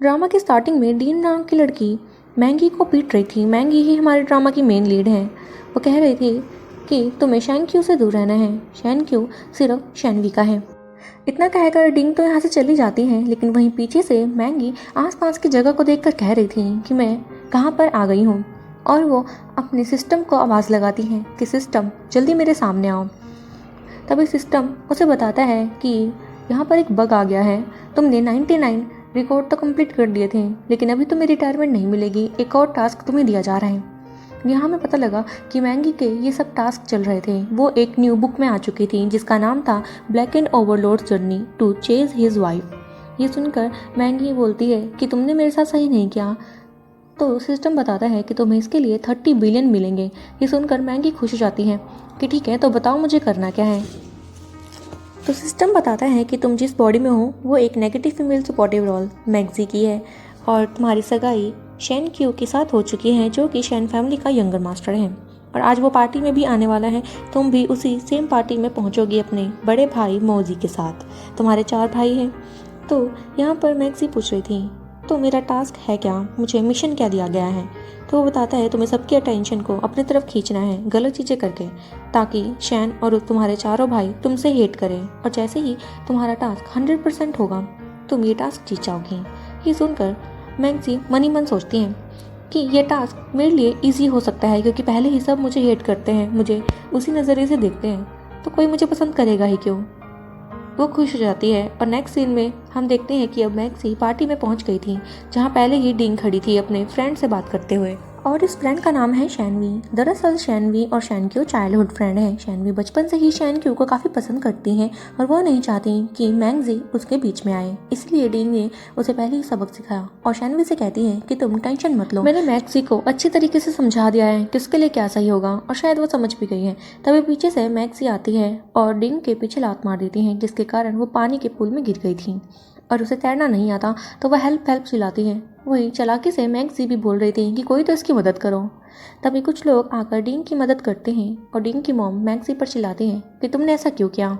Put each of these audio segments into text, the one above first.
Drama की starting में dean नाम की लड़की मैंगी को पीट रही थी। मैंगी ही हमारे ड्रामा की मेन लीड है। वो कह रही थी कि तुम्हें शैनक्यू से दूर रहना है, शैनक्यू सिर्फ शैनवी का है। इतना कहकर डिंग तो यहाँ से चली जाती है, लेकिन वहीं पीछे से मैंगी आसपास की जगह को देखकर कह रही थी कि मैं कहाँ पर आ गई हूँ, और वो अपने सिस्टम को आवाज़ लगाती है कि सिस्टम जल्दी मेरे सामने आओ। तभी सिस्टम उसे बताता है कि यहाँ पर एक बग आ गया है, तुमने 99 रिकॉर्ड तो कंप्लीट कर दिए थे, लेकिन अभी तुम्हें रिटायरमेंट नहीं मिलेगी, एक और टास्क तुम्हें दिया जा रहा है। यहाँ हमें पता लगा कि मैंगी के ये सब टास्क चल रहे थे। वो एक न्यू बुक में आ चुकी थी जिसका नाम था black and overlord journey to chase his wife. ये सुनकर मैंगी बोलती है कि तुमने मेरे साथ सही नहीं किया, तो सिस्टम बताता है कि तुम्हें इसके लिए 30 बिलियन मिलेंगे। ये सुनकर मैंगी खुश हो जाती है कि ठीक है, तो बताओ मुझे करना क्या है। तो सिस्टम बताता है कि तुम जिस बॉडी में हो वो एक नेगेटिव फीमेल सपोर्टिव रोल मैग्जी की है, और तुम्हारी सगाई शैन क्यू के साथ हो चुकी है, जो कि शैन फैमिली का यंगर मास्टर है, और आज वो पार्टी में भी आने वाला है। तुम भी उसी सेम पार्टी में पहुंचोगी अपने बड़े भाई मोजी के साथ। तुम्हारे 4 भाई हैं। तो यहाँ पर मैग्जी पूछ रही थी तो मेरा टास्क है क्या, मुझे मिशन क्या दिया गया है। तो वो बताता है तुम्हें सबकी अटेंशन को अपनी तरफ खींचना है गलत चीज़ें करके, ताकि शैन और तुम्हारे चारों भाई तुमसे हेट करें, और जैसे ही तुम्हारा टास्क 100% होगा तुम ये टास्क जीत जाओगी। ये सुनकर मैग्जी मनी मन सोचती हैं कि ये टास्क मेरे लिए इजी हो सकता है, क्योंकि पहले ही सब मुझे हेट करते हैं, मुझे उसी नज़रिए से देखते हैं, तो कोई मुझे पसंद करेगा ही क्यों। वो खुश हो जाती है, और नेक्स्ट सीन में हम देखते हैं कि अब मैग्जी पार्टी में पहुंच गई थी, जहां पहले ही डिंग खड़ी थी अपने फ्रेंड से बात करते हुए, और इस फ्रेंड का नाम है शैनवी। दरअसल शैनवी और शैनक्यू चाइल्डहुड फ्रेंड है। शैनवी बचपन से ही शैनक्यू को काफ़ी पसंद करती है, और वो नहीं चाहती कि मैग्जी उसके बीच में आए, इसलिए डिंग ने उसे पहले ही सबक सिखाया, और शैनवी से कहती है कि तुम टेंशन मत लो, मैंने मैग्जी को अच्छी तरीके से समझा दिया है कि उसके लिए क्या सही होगा, और शायद वो समझ भी गई है। तभी पीछे से मैग्जी आती है और डिंग के पीछे लात मार देती है, जिसके कारण वो पानी के पूल में गिर गई थी, और उसे तैरना नहीं आता, तो वह हेल्प चिल्लाती है। वही चालाकी से मैग्जी भी बोल रही थी कि कोई तो इसकी मदद करो। तभी कुछ लोग आकर डिंग की मदद करते हैं, और डिंग की मॉम मैग्जी पर चिल्लाती है कि तुमने ऐसा क्यों किया,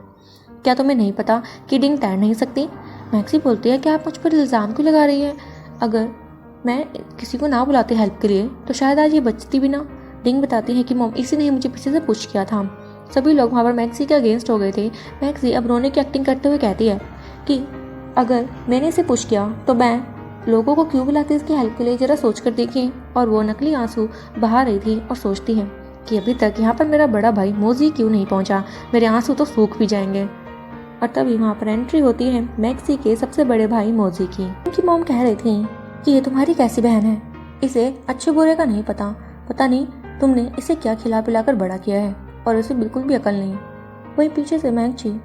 क्या तुम्हें नहीं पता कि डिंग तैर नहीं सकती। मैग्जी बोलती है कि आप मुझ पर इल्ज़ाम क्यों लगा रही है, अगर मैं किसी को ना बुलाती हेल्प के लिए तो शायद आज ये बचती भी ना। डिंग बताती है कि मॉम इसी ने मुझे पीछे से पुश किया था। सभी लोग वहाँ पर मैग्जी के अगेंस्ट हो गए थे। मैग्जी अब रोने की एक्टिंग करते हुए कहती है कि अगर मैंने इसे पुश किया तो मैं लोगों को क्यों बुलाती इसकी हेल्प के लिए, जरा सोच कर देखिए। और वो नकली आंसू बहा रही थी और सोचती है कि अभी तक यहाँ पर मेरा बड़ा भाई मोजी क्यों नहीं पहुँचा, मेरे आंसू तो सूख भी जाएंगे। और तभी वहाँ पर एंट्री होती है मैग्जी के सबसे बड़े भाई मोजी की। उनकी मॉम कह रही थी कि ये तुम्हारी कैसी बहन है, इसे अच्छे बुरे का नहीं पता, पता नहीं तुमने इसे क्या खिला पिला कर बड़ा किया है, और उसे बिल्कुल भी अकल नहीं। वही पीछे से मैग्जी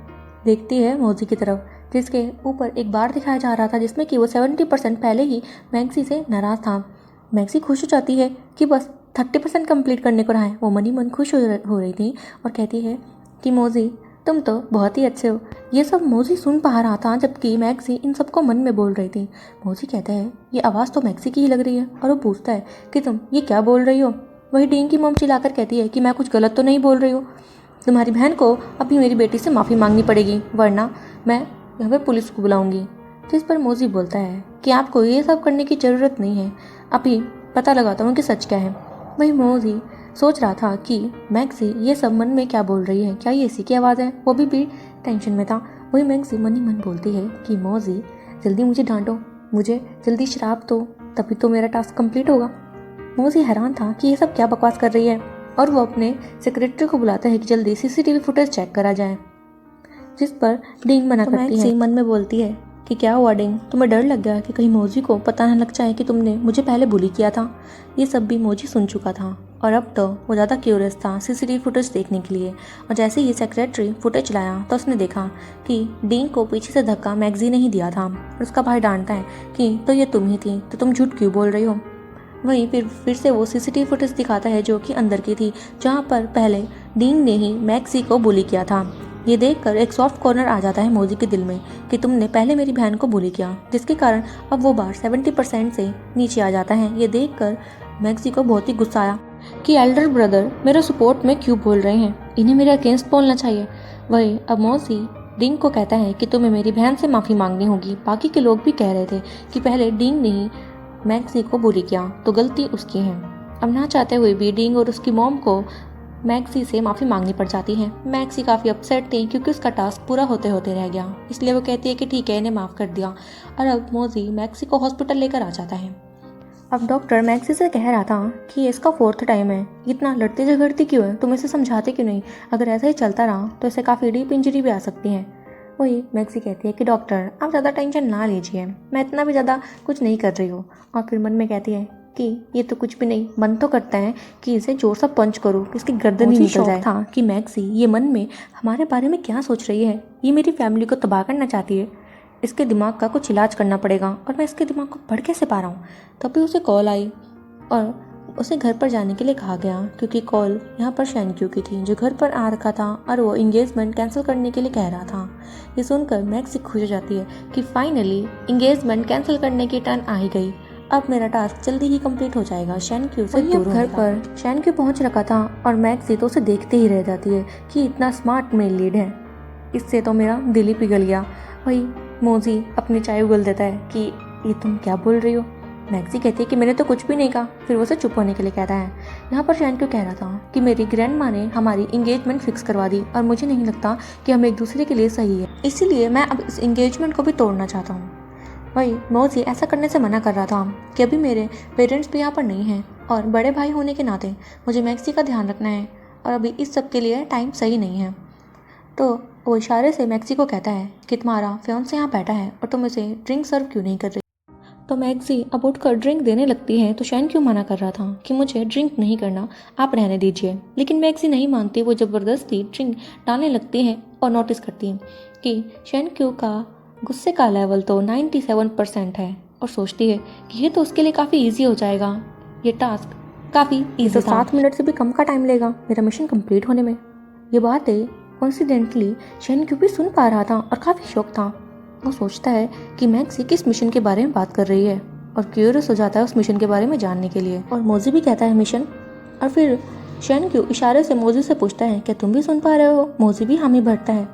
देखती है मोजी की तरफ, जिसके ऊपर एक बार दिखाया जा रहा था जिसमें कि वो 70% पहले ही मैग्जी से नाराज़ था। मैग्जी खुश हो जाती है कि बस 30% कंप्लीट करने को रहा है। वो मनी मन खुश हो रही थी और कहती है कि मोजी तुम तो बहुत ही अच्छे हो। ये सब मोजी सुन पा रहा था, जबकि मैग्जी इन सबको मन में बोल रही थी। मोजी कहता है ये आवाज़ तो मैग्जी की ही लग रही है, और वो पूछता है कि तुम ये क्या बोल रही हो। वही डिंग की मॉम चिल्लाकर कहती है कि मैं कुछ गलत तो नहीं बोल रही हूँ, तुम्हारी बहन को अभी मेरी बेटी से माफ़ी मांगनी पड़ेगी, वरना मैं यहाँ पे पुलिस को बुलाऊंगी। जिस पर मोजी बोलता है कि आपको ये सब करने की ज़रूरत नहीं है, अभी पता लगाता हूँ कि सच क्या है। वही मोजी सोच रहा था कि मैग्जी ये सब मन में क्या बोल रही है, क्या ये इसी की आवाज़ है, वो भी टेंशन में था। वही मैग्जी मन ही मन बोलती है कि मोजी जल्दी मुझे डांटो, मुझे जल्दी शराब दो, तभी तो मेरा टास्क कंप्लीट होगा। मोजी हैरान था कि ये सब क्या बकवास कर रही है, और वो अपने सेक्रेटरी को बुलाता है कि जल्दी CCTV फुटेज चेक करा जाए, जिस पर डिंग मना करती है। मन में बोलती है कि क्या हुआ डिंग, तुम्हें डर लग गया कि कहीं मोजी को पता न लग जाए कि तुमने मुझे पहले बुली किया था। ये सब भी मोजी सुन चुका था, और अब तो वो ज़्यादा क्यूरियस था CCTV फुटेज देखने के लिए। और जैसे ही सेक्रेटरी फुटेज लाया तो उसने देखा कि डिंग को पीछे से धक्का मैग्जी ने ही दिया था, और उसका भाई डांटता है कि तो ये तुम ही थी, तो तुम झूठ क्यों बोल रही हो। वहीं फिर से वो CCTV फुटेज दिखाता है जो कि अंदर की थी, जहाँ पर पहले डिंग ने ही मैग्जी को बुली किया था। ये देखकर एक सॉफ्ट कॉर्नर आ जाता है मोजी के दिल में कि तुमने पहले मेरी बहन को बुली किया, जिसके कारण अब वो बार 70% से नीचे आ जाता है। ये देखकर मैग्जी को बहुत ही गुस्सा आया कि एल्डर ब्रदर मेरे सपोर्ट में क्यों बोल रहे हैं, इन्हें मेरे अगेंस्ट बोलना चाहिए। वही अब मोजी डिंग को कहता है कि तुम्हें मेरी बहन से माफ़ी मांगनी होगी। बाकी के लोग भी कह रहे थे कि पहले डिंग ने ही मैक्सी को बुली किया तो गलती उसकी है। अब ना चाहते हुए भी डिंग और उसकी मॉम को मैक्सी से माफ़ी मांगनी पड़ जाती है। मैक्सी काफ़ी अपसेट थी क्योंकि उसका टास्क पूरा होते होते रह गया, इसलिए वो कहती है कि ठीक है, इन्हें माफ़ कर दिया। और अब मोजी मैक्सी को हॉस्पिटल लेकर आ जाता है। अब डॉक्टर मैक्सी से कह रहा था कि ये इसका 4th टाइम है, इतना लड़ती झगड़ती क्यों है, तुम इसे समझाते क्यों नहीं? अगर ऐसा ही चलता रहा तो इसे काफ़ी डीप इंजरी भी आ सकती है। वही मैक्सी कहती है कि डॉक्टर आप ज़्यादा टेंशन ना लीजिए, मैं इतना भी ज़्यादा कुछ नहीं कर रही हूँ। और फिर मन में कहती है कि ये तो कुछ भी नहीं, मन तो करता है कि इसे जोर से पंच करूँ कि इसकी गर्दन ही निकल जाए। था कि मैक्सी ये मन में हमारे बारे में क्या सोच रही है, ये मेरी फैमिली को तबाह करना चाहती है, इसके दिमाग का कुछ इलाज करना पड़ेगा और मैं इसके दिमाग को पढ़ कैसे पा रहा हूँ। तभी उसे कॉल आई और उसे घर पर जाने के लिए कहा गया क्योंकि कॉल यहाँ पर शैनक्यू की थी जो घर पर आ रखा था और वो इंगेजमेंट कैंसिल करने के लिए कह रहा था। ये सुनकर मैक्सी खुश हो जाती है कि फाइनली इंगेजमेंट कैंसिल करने की टर्न आ ही गई, अब मेरा टास्क जल्दी ही कंप्लीट हो जाएगा शैनक्यू से दूर। घर पर शैनक्यू पहुँच रखा था और मैक्सी तो उसे देखते ही रह जाती है कि इतना स्मार्ट मेल लीड है, इससे तो मेरा दिल ही पिघल गया। वही मोजी अपनी चाय उगल देता है कि ये तुम क्या बोल रही हो। मैक्सी कहती है कि मैंने तो कुछ भी नहीं कहा, फिर वो उसे चुप होने के लिए कहता है। यहाँ पर शैनक्यू कह रहा था कि मेरी ग्रैंड माँ ने हमारी इंगेजमेंट फिक्स करवा दी और मुझे नहीं लगता कि हम एक दूसरे के लिए सही है, इसीलिए मैं अब इस इंगेजमेंट को भी तोड़ना चाहता हूँ। वही मोजी ऐसा करने से मना कर रहा था कि अभी मेरे पेरेंट्स भी यहाँ पर नहीं हैं और बड़े भाई होने के नाते मुझे मैक्सी का ध्यान रखना है और अभी इस सब के लिए टाइम सही नहीं है। तो वो इशारे से मैक्सी को कहता है कि तुम्हारा फियांसे यहाँ बैठा है और तुम इसे ड्रिंक सर्व क्यों नहीं कर रही। तो मैक्सी अब उठकर ड्रिंक देने लगती है तो शैनक्यू मना कर रहा था कि मुझे ड्रिंक नहीं करना, आप रहने दीजिए। लेकिन मैक्सी नहीं मानती, वो ज़बरदस्ती ड्रिंक डालने लगती है और नोटिस करती है कि शैनक्यू का गुस्से का लेवल तो 97% है और सोचती है कि ये तो उसके लिए काफ़ी ईजी हो जाएगा, ये टास्क काफ़ी ईजी था, 7 मिनट से भी कम का टाइम लेगा मेरा मिशन कंप्लीट होने में। ये बातें कॉन्सिडेंटली शैनक्यू भी सुन पा रहा था और काफ़ी शौक था। वो सोचता है कि मैक्सी किस मिशन के बारे में बात कर रही है और क्यूरियस हो जाता है उस मिशन के बारे में जानने के लिए। और मोजी भी कहता है मिशन, और फिर शैनक्यू इशारे से मोजी से पूछता है क्या तुम भी सुन पा रहे हो। मोजी भी हामी भरता है।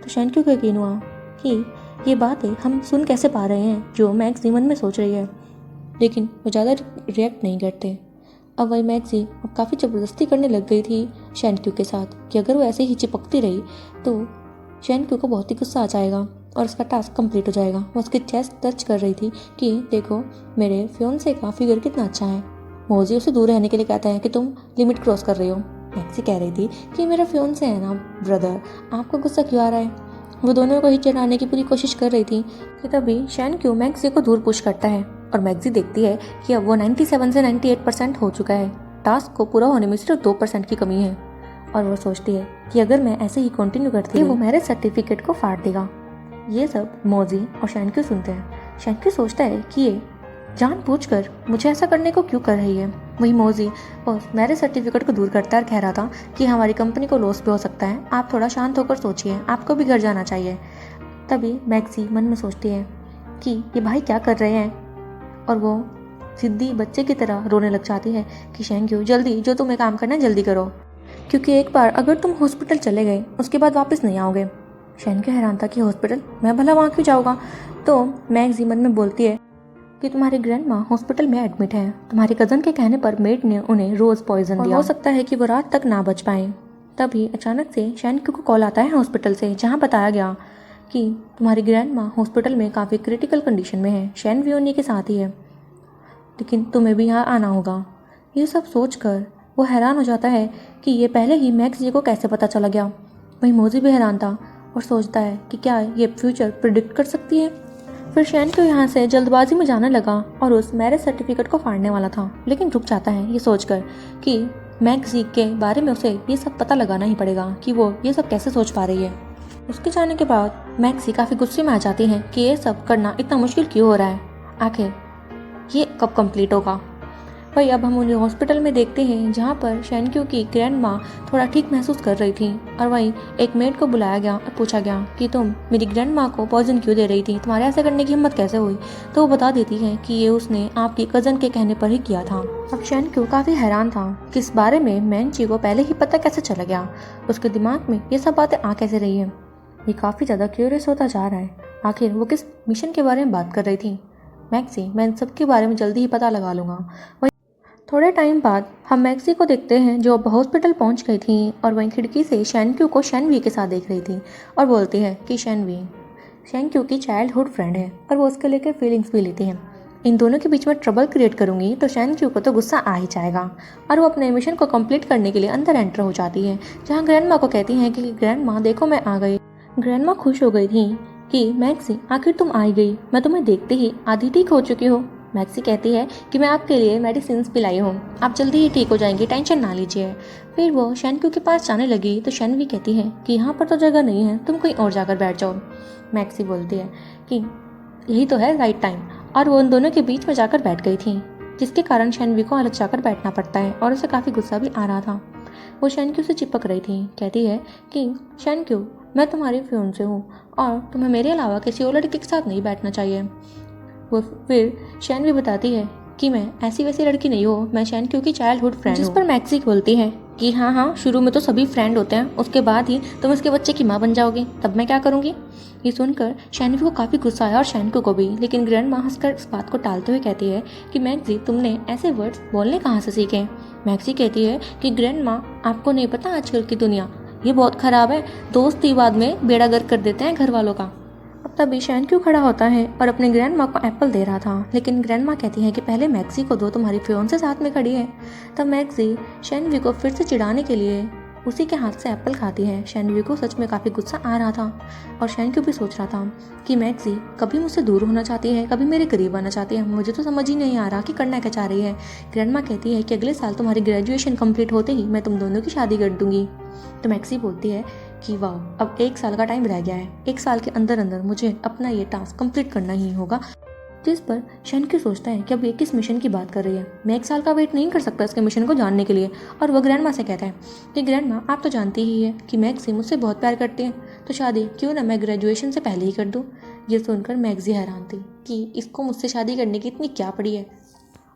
तो शैनक्यू को यकीन हुआ कि ये बातें हम सुन कैसे पा रहे हैं जो मैक्सी मन में सोच रही है, लेकिन वो ज़्यादा रिएक्ट नहीं करते। अब वही मैक्सी अब काफ़ी ज़बरदस्ती करने लग गई थी शैनक्यू के साथ कि अगर वो ऐसे ही चिपकती रही तो शैनक्यू को बहुत ही गुस्सा आ जाएगा और उसका टास्क कंप्लीट हो जाएगा। वो उसके चेस्ट टच कर रही थी कि देखो मेरे फियांसे का फिगर कितना अच्छा है। मोजी उसे दूर रहने के लिए कहता है कि तुम लिमिट क्रॉस कर रही हो। मैक्सी कह रही थी कि मेरा फियांसे है ना ब्रदर, आपको गुस्सा क्यों आ रहा है। वो दोनों को ही चढ़ाने की पूरी कोशिश कर रही थी कि तभी शैनक्यू मैक्सी को दूर पुश करता है और मैक्सी देखती है कि अब वो 97 से 98% हो चुका है, टास्क को पूरा होने में सिर्फ 2% की कमी है। और वो सोचती है कि अगर मैं ऐसे ही कंटिन्यू करती है वो मेरे सर्टिफिकेट को फाड़ देगा। ये सब मोजी और शैनक्यू सुनते हैं। शैनक्यू सोचता है कि ये जानबूझकर मुझे ऐसा करने को क्यों कर रही है। वही मोजी और मेरे सर्टिफिकेट को दूर करता है और कह रहा था कि हमारी कंपनी को लॉस भी हो सकता है, आप थोड़ा शांत होकर सोचिए, आपको भी घर जाना चाहिए। तभी मैक्सी मन में सोचती है कि ये भाई क्या कर रहे हैं और वो जिद्दी बच्चे की तरह रोने लग जाती है कि शैनक्यू जल्दी, जो तुम्हें काम करना है जल्दी करो, क्योंकि एक बार अगर तुम हॉस्पिटल चले गए उसके बाद वापस नहीं आओगे। शैनक्यू हैरान था कि हॉस्पिटल, मैं भला वहाँ क्यों जाऊँगा। तो मैक्सी मन में बोलती है कि तुम्हारी ग्रैंड माँ हॉस्पिटल में एडमिट है, तुम्हारे कज़न के कहने पर मेड ने उन्हें रोज़ पॉइजन दिया, हो सकता है कि वो रात तक ना बच पाए। तभी अचानक से शैनक्यू को कॉल आता है हॉस्पिटल से, जहाँ बताया गया कि तुम्हारी ग्रैंड माँ हॉस्पिटल में काफ़ी क्रिटिकल कंडीशन में है, शैन भी उन्हीं के साथ ही है, लेकिन तुम्हें भी यहाँ आना होगा। ये सब सोचकर वो हैरान हो जाता है कि ये पहले ही मैक्सी को कैसे पता चला गया। वही मोजी भी हैरान था और सोचता है कि क्या ये फ्यूचर प्रिडिक्ट कर सकती है। फिर शैनक्यू यहाँ से जल्दबाजी में जाने लगा और उस मैरिज सर्टिफिकेट को फाड़ने वाला था, लेकिन रुक जाता है ये सोचकर कि मैक्सी के बारे में उसे ये सब पता लगाना ही पड़ेगा कि वो ये सब कैसे सोच पा रही है। उसके जाने के बाद मैक्सी काफ़ी गुस्से में आ जाती है कि ये सब करना इतना मुश्किल क्यों हो रहा है, आखिर ये कब कंप्लीट होगा। वही अब हम उन्हें हॉस्पिटल में देखते हैं जहाँ पर शैनक्यू की ग्रैंड माँ थोड़ा ठीक महसूस कर रही थी और वही एक मेड को बुलाया गया और पूछा गया कि तुम मेरी ग्रैंड माँ को पॉइजन क्यों दे रही थी, तुम्हारे ऐसा करने की हिम्मत कैसे हुई। तो वो बता देती है कि ये उसने आपकी कज़न के कहने पर ही किया था। अब शैनक्यू काफ़ी हैरान था कि इस बारे में मैंची को पहले ही पता कैसे चला गया, उसके दिमाग में ये सब बातें आ कैसे रही है। ये काफ़ी ज़्यादा क्यूरियस होता जा रहा है, आखिर वो किस मिशन के बारे में बात कर रही थी। मैक्सी, मैं इन सब के बारे में जल्दी ही पता लगा लूँगा। वहीं थोड़े टाइम बाद हम मैक्सी को देखते हैं जो अब हॉस्पिटल पहुंच गई थी और वहीं खिड़की से शैनक्यू को शैनवी के साथ देख रही थी और बोलती है कि शैनवी शैनक्यू की चाइल्डहुड फ्रेंड है और वो उसके लेकर फीलिंग्स भी लेती है। इन दोनों के बीच में ट्रबल क्रिएट करूंगी तो शैनक्यू को तो गुस्सा आ ही जाएगा और वो अपने मिशन को कंप्लीट करने के लिए अंदर एंटर हो जाती है, जहाँ ग्रैंडमा को कहती हैं कि ग्रैंडमा देखो मैं आ गई। ग्रैंडमा खुश हो गई थी कि मैक्सी आखिर तुम आ गई, मैं तुम्हें देखते ही आधी ठीक हो चुकी हो। मैक्सी कहती है कि मैं आपके लिए मेडिसिन भी लाई हूँ, आप जल्दी ही ठीक हो जाएंगे, टेंशन ना लीजिए। फिर वो शैनक्यू के पास जाने लगी तो शैनवी कहती है कि यहाँ पर तो जगह नहीं है, तुम कहीं और जाकर बैठ जाओ। मैक्सी बोलती है कि यही तो है राइट टाइम, और वो उन दोनों के बीच में जाकर बैठ गई थी, जिसके कारण शैनवी को अलग जाकर बैठना पड़ता है और उसे काफ़ी गुस्सा भी आ रहा था। वो शैनक्यू से चिपक रही थी, कहती है कि शैनक्यू मैं तुम्हारी फियोंसे हूँ और तुम्हें मेरे अलावा किसी और लड़के के साथ नहीं बैठना चाहिए। वो फिर शैनवी बताती है कि मैं ऐसी वैसी लड़की नहीं हूँ, मैं शैनक्यू की चाइल्डहुड फ्रेंड हूँ। जिस पर मैक्सी बोलती है कि हाँ हाँ शुरू में तो सभी फ्रेंड होते हैं, उसके बाद ही तुम इसके बच्चे की माँ बन जाओगी, तब मैं क्या करूँगी। ये सुनकर शैनवी को काफ़ी गुस्सा आया और शैनक्यू को भी, लेकिन ग्रैंडमा हंसकर इस बात को टालते हुए कहती है कि मैक्सी तुमने ऐसे वर्ड्स बोलने कहाँ से सीखे। मैक्सी कहती है कि ग्रैंडमा आपको नहीं पता आजकल की दुनिया ये बहुत ख़राब है, दोस्त ही बाद में बेड़ा गर्क कर देते हैं घर वालों का। अब तभी शैनक्यू खड़ा होता है और अपने ग्रैंडमा को एप्पल दे रहा था, लेकिन ग्रैंडमा कहती है कि पहले मैक्सी को दो, तुम्हारी फियोंसे साथ में खड़ी है। तब मैक्सी शैनवी को फिर से चिढ़ाने के लिए उसी के हाथ से एप्पल खाती है। शैनवी को सच में काफ़ी गुस्सा आ रहा था और शैनक्यू भी सोच रहा था कि मैक्सी कभी मुझसे दूर होना चाहती है, कभी मेरे करीब आना चाहती है, मुझे तो समझ ही नहीं आ रहा कि करना क्या चाह रही है। ग्रैंडमा कहती है कि अगले साल तुम्हारी ग्रेजुएशन कंप्लीट होते ही मैं तुम दोनों की शादी कर दूंगी। तो मैक्सी बोलती है कि वाह, अब 1 साल का टाइम रह गया है, 1 साल के अंदर अंदर मुझे अपना ये टास्क कंप्लीट करना ही होगा। जिस पर शैनक्यू सोचता है कि अब ये किस मिशन की बात कर रही है, मैं 1 साल का वेट नहीं कर सकता इसके मिशन को जानने के लिए। और वह ग्रैंडमा से कहता है कि ग्रैंडमा आप तो जानती ही है कि मैक्सी मुझसे बहुत प्यार करती है, तो शादी क्यों ना मैं ग्रेजुएशन से पहले ही कर दूँ। ये सुनकर मैक्सी हैरान थी कि इसको मुझसे शादी करने की इतनी क्या पड़ी है।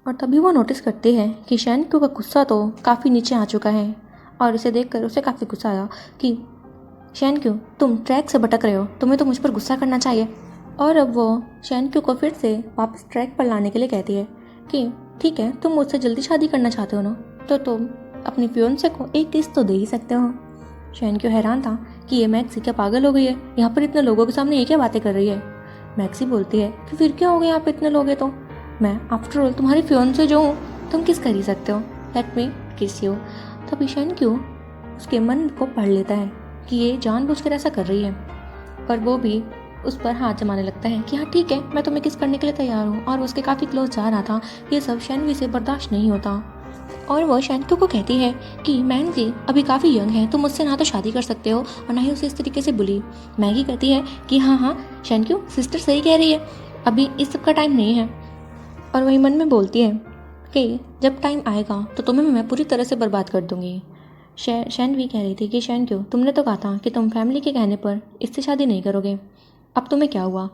और तभी वो नोटिस करती है कि शैनक्यू का गुस्सा तो काफ़ी नीचे आ चुका है और इसे देखकर उसे काफ़ी गुस्सा आया कि शैनक्यू तुम ट्रैक से भटक रहे हो, तुम्हें तो मुझ पर गुस्सा करना चाहिए। और अब वो शैनक्यू को फिर से वापस ट्रैक पर लाने के लिए कहती है कि ठीक है, तुम मुझसे जल्दी शादी करना चाहते हो ना, तो तुम अपनी फियोंसे को एक किस्त तो दे ही सकते हो। शैनक्यू हैरान था कि ये मैक्सी क्या पागल हो गई है, यहाँ पर इतने लोगों के सामने ये क्या बातें कर रही है। मैक्सी बोलती है कि फिर क्या हो गया, यहाँ पर इतने लोग हैं तो मैं आफ्टर ऑल तुम्हारी फियोंसे जो हूँ, तुम किस कर ही सकते हो, लेट मी किस यू। तभी शैनक्यू उसके मन को पढ़ लेता है कि ये जानबूझकर ऐसा कर रही है, पर वो भी उस पर हाथ जमाने लगता है कि हाँ ठीक है, मैं तुम्हें किस करने के लिए तैयार हूँ। और वो उसके काफ़ी क्लोज जा रहा था। ये सब शैनवी से बर्दाश्त नहीं होता और वो शैनक्यू को कहती है कि मैगी अभी काफ़ी यंग है, तुम मुझसे ना तो शादी कर सकते हो और ना ही उसे इस तरीके से बुली। मैगी कहती है कि हाँ हाँ शैनक्यू सिस्टर सही कह रही है, अभी इस सब का टाइम नहीं है। और वही मन में बोलती है कि जब टाइम आएगा तो तुम्हें मैं पूरी तरह से बर्बाद कर दूँगी। शैनवी कह रही थी कि शैनक्यू तुमने तो कहा था कि तुम फैमिली के कहने पर इससे शादी नहीं करोगे, अब तुम्हें क्या हुआ।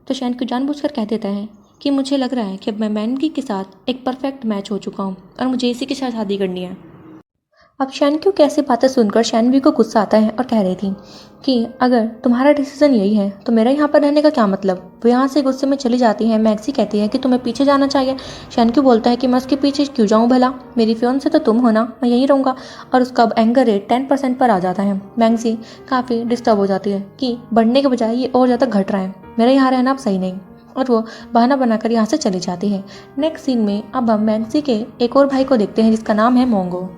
तो शैनक्यू जानबूझकर कह देता है कि मुझे लग रहा है कि अब मैं मैनगी के साथ एक परफेक्ट मैच हो चुका हूँ और मुझे इसी के साथ शादी करनी है। अब शैनक्यू की ऐसी बातें सुनकर शैनवी को गुस्सा आता है और कह रही थी कि अगर तुम्हारा डिसीजन यही है तो मेरा यहाँ पर रहने का क्या मतलब। वो यहाँ से गुस्से में चली जाती है। मैक्सी कहती है कि तुम्हें पीछे जाना चाहिए। शैनक्यू बोलता है कि मैं उसके पीछे क्यों जाऊँ भला, मेरी फियोंसे तो तुम हो ना, मैं यहीं रहूँगा। और उसका अब एंगर रेट 10% पर आ जाता है। मैक्सी काफ़ी डिस्टर्ब हो जाती है कि बढ़ने के बजाय ये और ज़्यादा घट रहा है, मेरा यहाँ रहना अब सही नहीं, और वो बहाना बनाकर यहाँ से चली जाती है। नेक्स्ट सीन में अब हम मैक्सी के एक और भाई को देखते हैं जिसका नाम है मोंगो,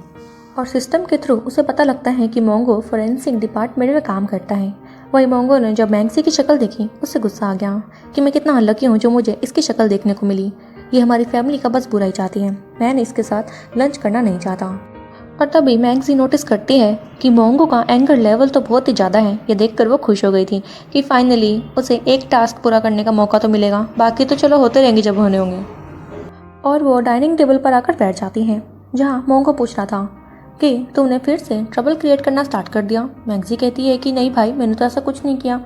और सिस्टम के थ्रू उसे पता लगता है कि मोंगो फोरेंसिक डिपार्टमेंट में काम करता है। वही मोंगो ने जब मैक्सी की शक्ल देखी उससे गुस्सा आ गया कि मैं कितना अनलकी हूँ जो मुझे इसकी शक्ल देखने को मिली, ये हमारी फैमिली का बस बुराई चाहती है, मैं इसके साथ लंच करना नहीं चाहता। और तभी मैक्सी नोटिस करती है कि मोंगो का एंगर लेवल तो बहुत ही ज़्यादा है। ये देखकर वो खुश हो गई थी कि फाइनली उसे एक टास्क पूरा करने का मौका तो मिलेगा, बाकी तो चलो होते रहेंगे जब होने होंगे। और वो डाइनिंग टेबल पर आकर बैठ जाती हैं, जहाँ मोंगो पूछ रहा था कि तुमने फिर से ट्रबल क्रिएट करना स्टार्ट कर दिया। मैक्सी कहती है कि नहीं भाई, मैंने तो ऐसा कुछ नहीं किया।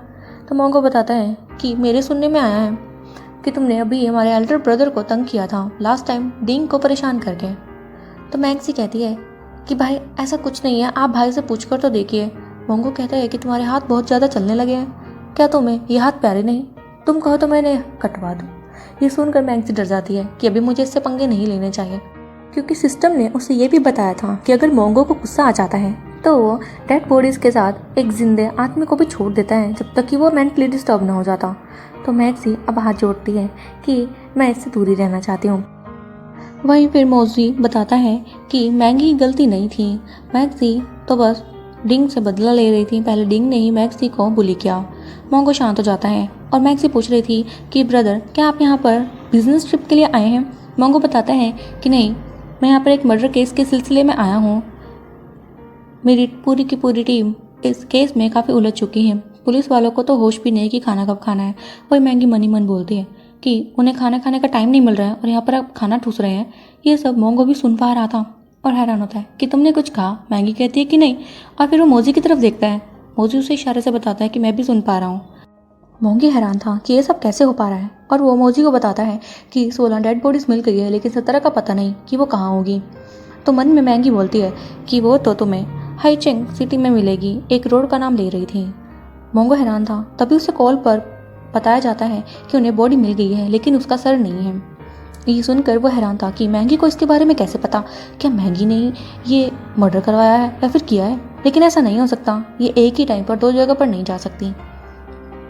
तो मोंगो बताता है कि मेरे सुनने में आया है कि तुमने अभी हमारे एल्डर ब्रदर को तंग किया था लास्ट टाइम डीन को परेशान करके। तो मैक्सी कहती है कि भाई ऐसा कुछ नहीं है, आप भाई से पूछ कर तो देखिए, मोंगो कहता है कि तुम्हारे हाथ बहुत ज़्यादा चलने लगे हैं, क्या तुम्हें ये हाथ प्यारे नहीं? तुम कहो तो मैंने कटवा दूँ। ये सुनकर मैंगजी डर जाती है कि अभी मुझे इससे पंगे नहीं लेने चाहिए, क्योंकि सिस्टम ने उसे ये भी बताया था कि अगर मोंगो को गुस्सा आ जाता है तो वो डेड बॉडीज़ के साथ एक जिंदे आदमी को भी छोड़ देता है जब तक कि वो मेंटली डिस्टर्ब ना हो जाता। तो मैक्सी अब हाथ जोड़ती है कि मैं इससे दूरी रहना चाहती हूँ। वहीं फिर मौजी बताता है कि मैंगी की गलती नहीं थी, मैक्सी तो बस डिंग से बदला ले रही थी। पहले डिंग ने ही मैक्सी को बुली किया। मोंगो शांत हो जाता है और मैक्सी पूछ रही थी कि ब्रदर, क्या आप यहाँ पर बिजनेस ट्रिप के लिए आए हैं? मोंगो बताता है कि नहीं, मैं यहाँ पर एक मर्डर केस के सिलसिले में आया हूँ। मेरी पूरी की पूरी टीम इस केस में काफ़ी उलझ चुकी है। पुलिस वालों को तो होश भी नहीं कि खाना कब खाना है। वही मैंगी मनी मन बोलती है कि उन्हें खाना खाने का टाइम नहीं मिल रहा है और यहाँ पर आप खाना ठूस रहे हैं। ये सब मोंगो भी सुन पा रहा था और हैरान होता है कि तुमने कुछ कहा? मैंगी कहती है कि नहीं, और फिर वो मोजी की तरफ देखता है। मोजी उसे इशारे से बताता है कि मैं भी सुन पा रहा हूँ। मोंगी हैरान था कि ये सब कैसे हो पा रहा है और वो मोजी को बताता है कि 16 डेड बॉडीज मिल गई है, लेकिन 17 का पता नहीं कि वो कहाँ होगी। तो मन में मैंगी बोलती है कि वो तो तुम्हें हाईचिंग सिटी में मिलेगी, एक रोड का नाम ले रही थी। मोंगो हैरान था। तभी उसे कॉल पर बताया जाता है कि उन्हें बॉडी मिल गई है, लेकिन उसका सर नहीं है। ये सुनकर वो हैरान था कि मैंगी को इसके बारे में कैसे पता? क्या मैंगी ने ये मर्डर करवाया है या फिर किया है? लेकिन ऐसा नहीं हो सकता, ये एक ही टाइम पर दो जगह पर नहीं जा सकती।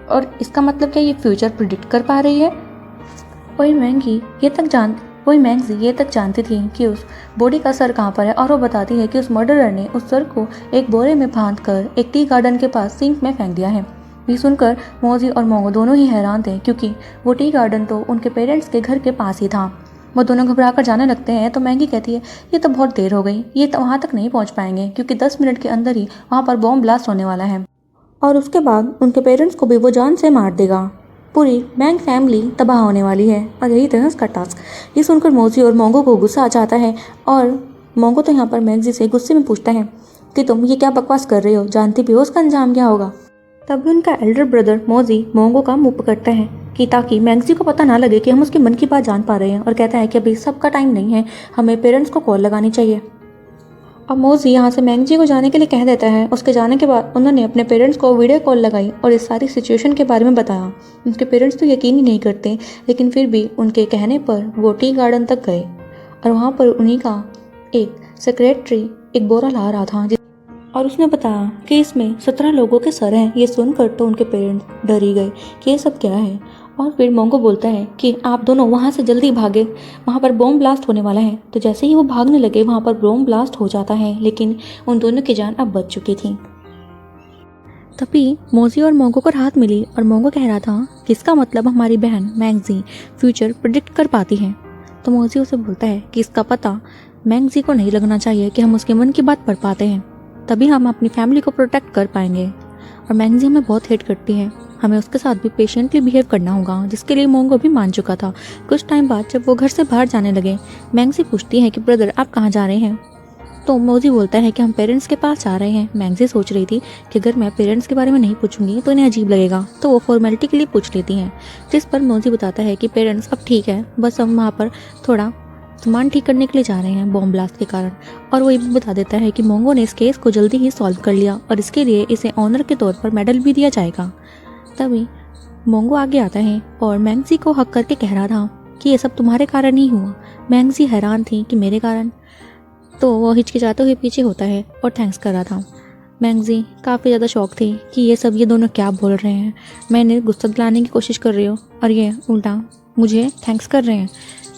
और इसका मतलब क्या ये फ्यूचर प्रिडिक्ट कर पा रही है? वही मैंगी ये तक जानती थी कि उस बॉडी का सर कहाँ पर है, और वो बताती है कि उस मर्डरर ने उस सर को एक बोरे में बांध कर एक टी गार्डन के पास सिंक में फेंक दिया है। ये सुनकर मोजी और मोंगो दोनों ही हैरान थे, क्योंकि वो टी गार्डन तो उनके पेरेंट्स के घर के पास ही था। वो दोनों घबरा कर जाने लगते हैं। तो मैंगी कहती है ये तो बहुत देर हो गई, ये तो वहाँ तक नहीं पहुँच पाएंगे, क्योंकि 10 मिनट के अंदर ही वहाँ पर बॉम्ब ब्लास्ट होने वाला है और उसके बाद उनके पेरेंट्स को भी वो जान से मार देगा। पूरी मैंग फैमिली तबाह होने वाली है और यही था उसका टास्क। ये सुनकर मोजी और मोंगो को गुस्सा आ जाता है और मोंगो तो यहाँ पर मैंगजी से गुस्से में पूछता है कि तुम ये क्या बकवास कर रहे हो, जानती भी हो उसका अंजाम क्या होगा? तभी उनका एल्डर ब्रदर मोजी मोंगो का मुंह पकड़ता है कि ताकि मैंगजी को पता ना लगे कि हम उसके मन की बात जान पा रहे हैं, और कहता है कि अभी सबका टाइम नहीं है, हमें पेरेंट्स को कॉल लगानी चाहिए। अब मोजी यहाँ से मैंगजी को जाने के लिए कह देता है। उसके जाने के बाद उन्होंने अपने पेरेंट्स को वीडियो कॉल लगाई और इस सारी सिचुएशन के बारे में बताया। उनके पेरेंट्स तो यकीन ही नहीं करते, लेकिन फिर भी उनके कहने पर वो टी गार्डन तक गए और वहाँ पर उन्हीं का एक सेक्रेटरी एक बोरा ला रहा था और उसने बताया कि इसमें 17 लोगों के सर हैं। ये सुनकर तो उनके पेरेंट्स डर ही गए कि ये सब क्या है। और फिर मोंगो बोलता है कि आप दोनों वहाँ से जल्दी भागे, वहाँ पर बॉम्ब ब्लास्ट होने वाला है। तो जैसे ही वो भागने लगे वहाँ पर बॉम्ब ब्लास्ट हो जाता है, लेकिन उन दोनों की जान अब बच चुकी थी। तभी मोजी और मोंगो को राहत मिली और मोंगो कह रहा था कि इसका मतलब हमारी बहन मैंगजी फ्यूचर प्रिडिक्ट कर पाती है। तो मोजी उसे बोलता है कि इसका पता मैंगजी को नहीं लगना चाहिए कि हम उसके मन की बात पढ़ पाते हैं, तभी हम अपनी फैमिली को प्रोटेक्ट कर पाएंगे। और मैंगजी हमें बहुत हेट करती है, हमें उसके साथ भी पेशेंटली बिहेव करना होगा, जिसके लिए मोंगो भी मान चुका था। कुछ टाइम बाद जब वो घर से बाहर जाने लगे, मैंगजी पूछती है कि ब्रदर आप कहाँ जा रहे हैं? तो मोजी बोलता है कि हम पेरेंट्स के पास जा रहे हैं। मैंगजी सोच रही थी कि अगर मैं पेरेंट्स के बारे में नहीं पूछूंगी तो इन्हें अजीब लगेगा, तो वो फॉर्मेलिटी के लिए पूछ लेती हैं। जिस पर मोजी बताता है कि पेरेंट्स अब ठीक है, बस हम वहाँ पर थोड़ा सामान ठीक करने के लिए जा रहे हैं बॉम्ब ब्लास्ट के कारण। और वो ये भी बता देता है कि मोंगो ने इस केस को जल्दी ही सॉल्व कर लिया और इसके लिए इसे ऑनर के तौर पर मेडल भी दिया जाएगा। तभी मोंगो आगे आता है और मैंगजी को हक करके कह रहा था कि ये सब तुम्हारे कारण ही हुआ। मैंगजी हैरान थी कि मेरे कारण, तो वो हिचकिचाते हुए पीछे होता है और थैंक्स कर रहा था। मैंगजी काफ़ी ज़्यादा शौक थी कि ये दोनों क्या बोल रहे हैं, मैंने गुस्सा दिलाने की कोशिश कर रही हूँ और ये उल्टा मुझे थैंक्स कर रहे हैं।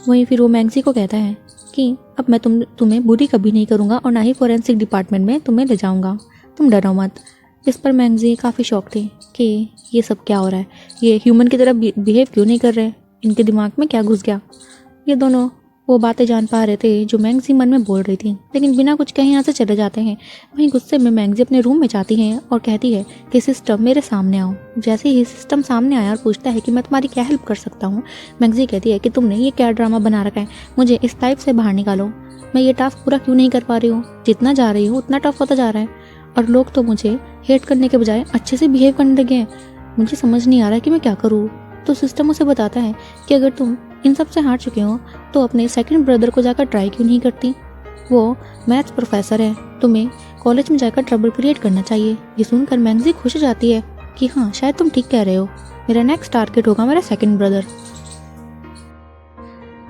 वहीं फिर वो मैंगजी को कहता है कि अब मैं तुम्हें बुरी कभी नहीं करूँगा और ना ही फॉरेंसिक डिपार्टमेंट में तुम्हें ले जाऊँगा, तुम डरो मत। इस पर मैंगजी काफ़ी शौक थी कि ये सब क्या हो रहा है, ये ह्यूमन की तरह बिहेव क्यों नहीं कर रहे, इनके दिमाग में क्या घुस गया। ये दोनों वो बातें जान पा रहे थे जो मैंगजी मन में बोल रही थी, लेकिन बिना कुछ कहे यहाँ से चले जाते हैं। वहीं गुस्से में मैंगजी अपने रूम में जाती है और कहती है कि सिस्टम मेरे सामने आओ। जैसे ही सिस्टम सामने आया और पूछता है कि मैं तुम्हारी क्या हेल्प कर सकता हूँ, मैंगजी कहती है कि तुमने ये क्या ड्रामा बना रखा है, मुझे इस टाइप से बाहर निकालो, मैं ये टास्क पूरा क्यों नहीं कर पा रही हूँ, जितना जा रही हूँ उतना टफ होता जा रहा है और लोग तो मुझे हेट करने के बजाय अच्छे से बिहेव करने लगे हैं, मुझे समझ नहीं आ रहा कि मैं क्या करूँ। तो सिस्टम उसे बताता है कि अगर तुम इन सब से हार चुके हो तो अपने सेकंड ब्रदर को जाकर ट्राई क्यों नहीं करती, वो मैथ्स प्रोफेसर है तुम्हें कॉलेज में जाकर ट्रबल क्रिएट करना चाहिए। ये सुनकर मैंगजी खुश हो जाती है कि हाँ, शायद तुम ठीक कह रहे हो। मेरा नेक्स्ट टारगेट होगा मेरा सेकंड ब्रदर।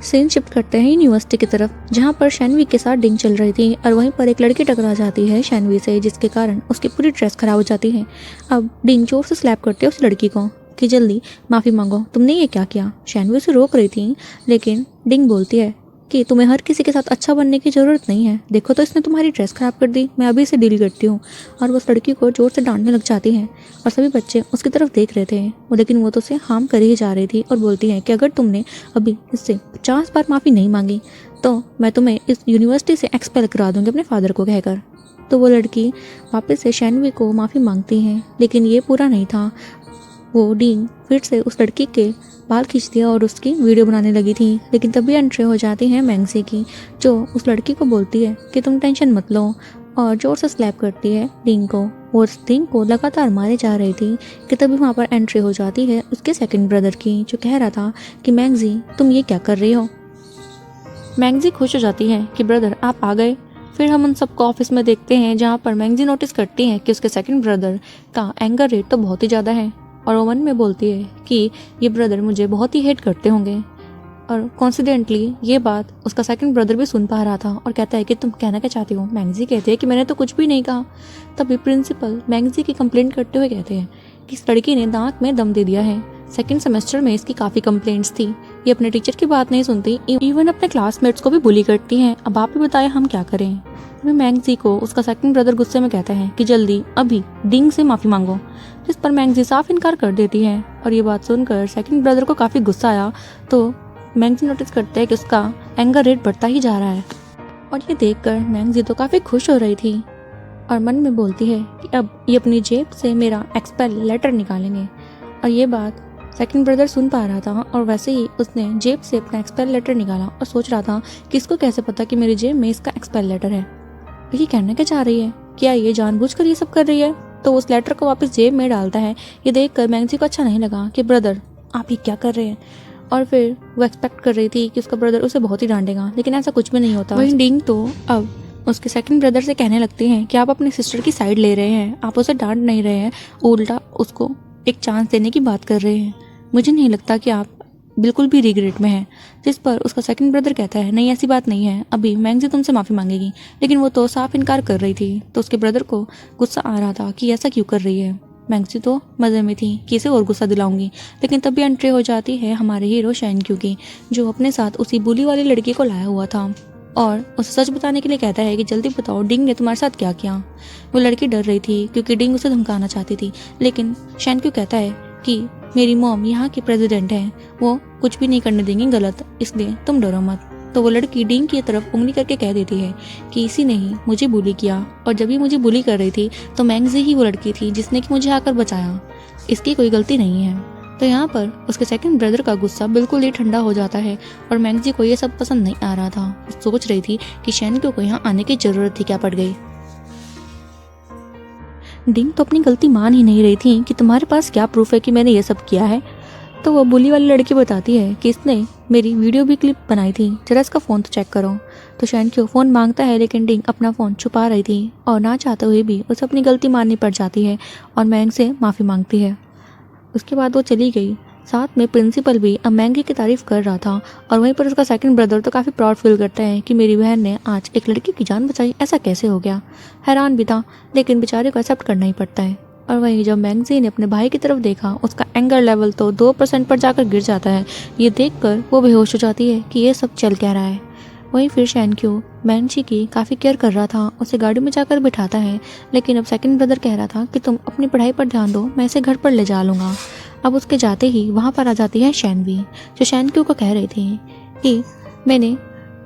सीन शिफ्ट करते हैं यूनिवर्सिटी की तरफ, जहाँ पर शैनवी के साथ डिंग चल रही थी और वहीं पर एक लड़की टकरा जाती है शैनवी से, जिसके कारण उसकी पूरी ड्रेस खराब हो जाती है। अब डिंग जोर से स्लैप करते है उस लड़की को कि जल्दी माफ़ी मांगो, तुमने ये क्या किया। शैनवी उसे रोक रही थी, लेकिन डिंग बोलती है कि तुम्हें हर किसी के साथ अच्छा बनने की ज़रूरत नहीं है। देखो तो इसने तुम्हारी ड्रेस ख़राब कर दी, मैं अभी इसे डील करती हूँ। और उस लड़की को ज़ोर से डांटने लग जाती है और सभी बच्चे उसकी तरफ देख रहे थे, लेकिन वो तो उसे हार्म कर ही जा रही थी और बोलती है कि अगर तुमने अभी इससे 50 बार माफ़ी नहीं मांगी तो मैं तुम्हें इस यूनिवर्सिटी से एक्सपेल करा दूँगी अपने फादर को कहकर। तो वो लड़की वापस से शैनवी को माफ़ी मांगती है, लेकिन ये पूरा नहीं था। वो डीन फिर से उस लड़की के बाल खींच दिया और उसकी वीडियो बनाने लगी थी, लेकिन तभी एंट्री हो जाती है मैंगजी की, जो उस लड़की को बोलती है कि तुम टेंशन मत लो और जोर से स्लैप करती है डीन को। वो उस डीन को लगातार मारे जा रही थी कि तभी वहाँ पर एंट्री हो जाती है उसके सेकंड ब्रदर की, जो कह रहा था कि मैंगजी तुम ये क्या कर रही हो। मैंगजी खुश हो जाती है कि ब्रदर आप आ गए। फिर हम उन सबको ऑफिस में देखते हैं, जहाँ पर मैंगजी नोटिस करती है कि उसके सेकंड ब्रदर का एंगर रेट तो बहुत ही ज़्यादा है और वो मन में बोलती है कि ये ब्रदर मुझे बहुत ही हेट करते होंगे। और कॉन्सिडेंटली ये बात उसका सेकंड ब्रदर भी सुन पा रहा था और कहता है कि तुम कहना क्या चाहती हो। मैंगजी कहती है कि मैंने तो कुछ भी नहीं कहा। तभी प्रिंसिपल मैंगजी की कंप्लेंट करते हुए कहते हैं कि इस लड़की ने दांत में दम दे दिया है। सेकंड सेमेस्टर में इसकी काफ़ी कंप्लेंट्स थी, ये अपने टीचर की बात नहीं सुनती, इवन अपने क्लासमेट्स को भी बुली करती हैं। अब आप ही बताएं हम क्या करें। तभी मैंगजी को उसका सेकंड ब्रदर गुस्से में कहता है कि जल्दी अभी डिंग से माफ़ी मांगो, जिस पर मैंगजी साफ इनकार कर देती है। और ये बात सुनकर सेकंड ब्रदर को काफ़ी गुस्सा आया, तो मैंगजी नोटिस करते हैं कि उसका एंगर रेट बढ़ता ही जा रहा है। और ये देखकर मैंगजी तो काफ़ी खुश हो रही थी और मन में बोलती है कि अब ये अपनी जेब से मेरा एक्सपेल लेटर निकालेंगे। और ये बात सेकंड ब्रदर सुन पा रहा था और वैसे ही उसने जेब से अपना एक्सपेल लेटर निकाला और सोच रहा था कि इसको कैसे पता कि मेरी जेब में इसका एक्सपेल लेटर है। ये कहना क्या चाह रही है, क्या ये जानबूझकर ये सब कर रही है। तो उस लेटर को वापस जेब में डालता है। ये देखकर मैंगजी को अच्छा नहीं लगा कि ब्रदर आप ये क्या कर रहे हैं। और फिर वो एक्सपेक्ट कर रही थी कि उसका ब्रदर उसे बहुत ही डांटेगा, लेकिन ऐसा कुछ भी नहीं होता। वही डिंग तो अब उसके सेकंड ब्रदर से कहने लगती हैं कि आप अपने सिस्टर की साइड ले रहे हैं, आप उसे डांट नहीं रहे हैं, उल्टा उसको एक चांस देने की बात कर रहे हैं। मुझे नहीं लगता कि आप बिल्कुल भी रिग्रेट में है। जिस पर उसका सेकंड ब्रदर कहता है नहीं ऐसी बात नहीं है, अभी मैंगजी तुमसे माफ़ी मांगेगी। लेकिन वो तो साफ इनकार कर रही थी, तो उसके ब्रदर को गुस्सा आ रहा था कि ऐसा क्यों कर रही है। मैंगजी तो मज़े में थी कि इसे और गुस्सा दिलाऊंगी, लेकिन तभी एंट्री हो जाती है हमारे हीरो शैनक्यू की, जो अपने साथ उसी बुली वाली लड़की को लाया हुआ था और उसे सच बताने के लिए कहता है कि जल्दी बताओ डिंग ने तुम्हारे साथ क्या किया। वो लड़की डर रही थी क्योंकि डिंग उसे धमकाना चाहती थी, लेकिन शैनक्यू कहता है कि मेरी मॉम यहाँ की प्रेसिडेंट है, वो कुछ भी नहीं करने देंगी गलत, इसलिए तुम डरो मत। तो वो लड़की डिंग की तरफ उंगली करके कह देती है कि इसी ने ही मुझे बुली किया, और जब भी मुझे बुली कर रही थी तो मैंगजी ही वो लड़की थी जिसने कि मुझे आकर बचाया, इसकी कोई गलती नहीं है। तो यहाँ पर उसके सेकंड ब्रदर का गुस्सा बिल्कुल ही ठंडा हो जाता है और मैंगजी को ये सब पसंद नहीं आ रहा था। वो सोच रही थी कि शैनक्यू को यहाँ आने की ज़रूरत थी क्या पड़ गई। डिंग तो अपनी गलती मान ही नहीं रही थी कि तुम्हारे पास क्या प्रूफ है कि मैंने ये सब किया है। तो वो बुली वाली लड़की बताती है कि इसने मेरी वीडियो भी क्लिप बनाई थी, जरा इसका फ़ोन तो चेक करो। तो शैनक्यू फ़ोन मांगता है, लेकिन डिंग अपना फ़ोन छुपा रही थी और ना चाहते हुए भी उसे अपनी गलती माननी पड़ जाती है और मैंग से माफ़ी मांगती है। उसके बाद वो चली गई। साथ में प्रिंसिपल भी अब मैंगी की तारीफ़ कर रहा था और वहीं पर उसका सेकंड ब्रदर तो काफ़ी प्राउड फील करता है कि मेरी बहन ने आज एक लड़की की जान बचाई, ऐसा कैसे हो गया। हैरान भी था, लेकिन बेचारे को एक्सेप्ट करना ही पड़ता है। और वहीं जब मैंगजी ने अपने भाई की तरफ देखा, उसका एंगर लेवल तो 2% पर जाकर गिर जाता है। ये देखकर वो बेहोश हो जाती है कि ये सब चल क्या रहा है। वहीं फिर शैनक्यू मैंची की काफ़ी केयर कर रहा था, उसे गाड़ी में जाकर बिठाता है, लेकिन अब सेकंड ब्रदर कह रहा था कि तुम अपनी पढ़ाई पर ध्यान दो, मैं इसे घर पर ले जा लूँगा। अब उसके जाते ही वहाँ पर आ जाती है शैनवी, जो शैनक्यू को कह रही थी कि मैंने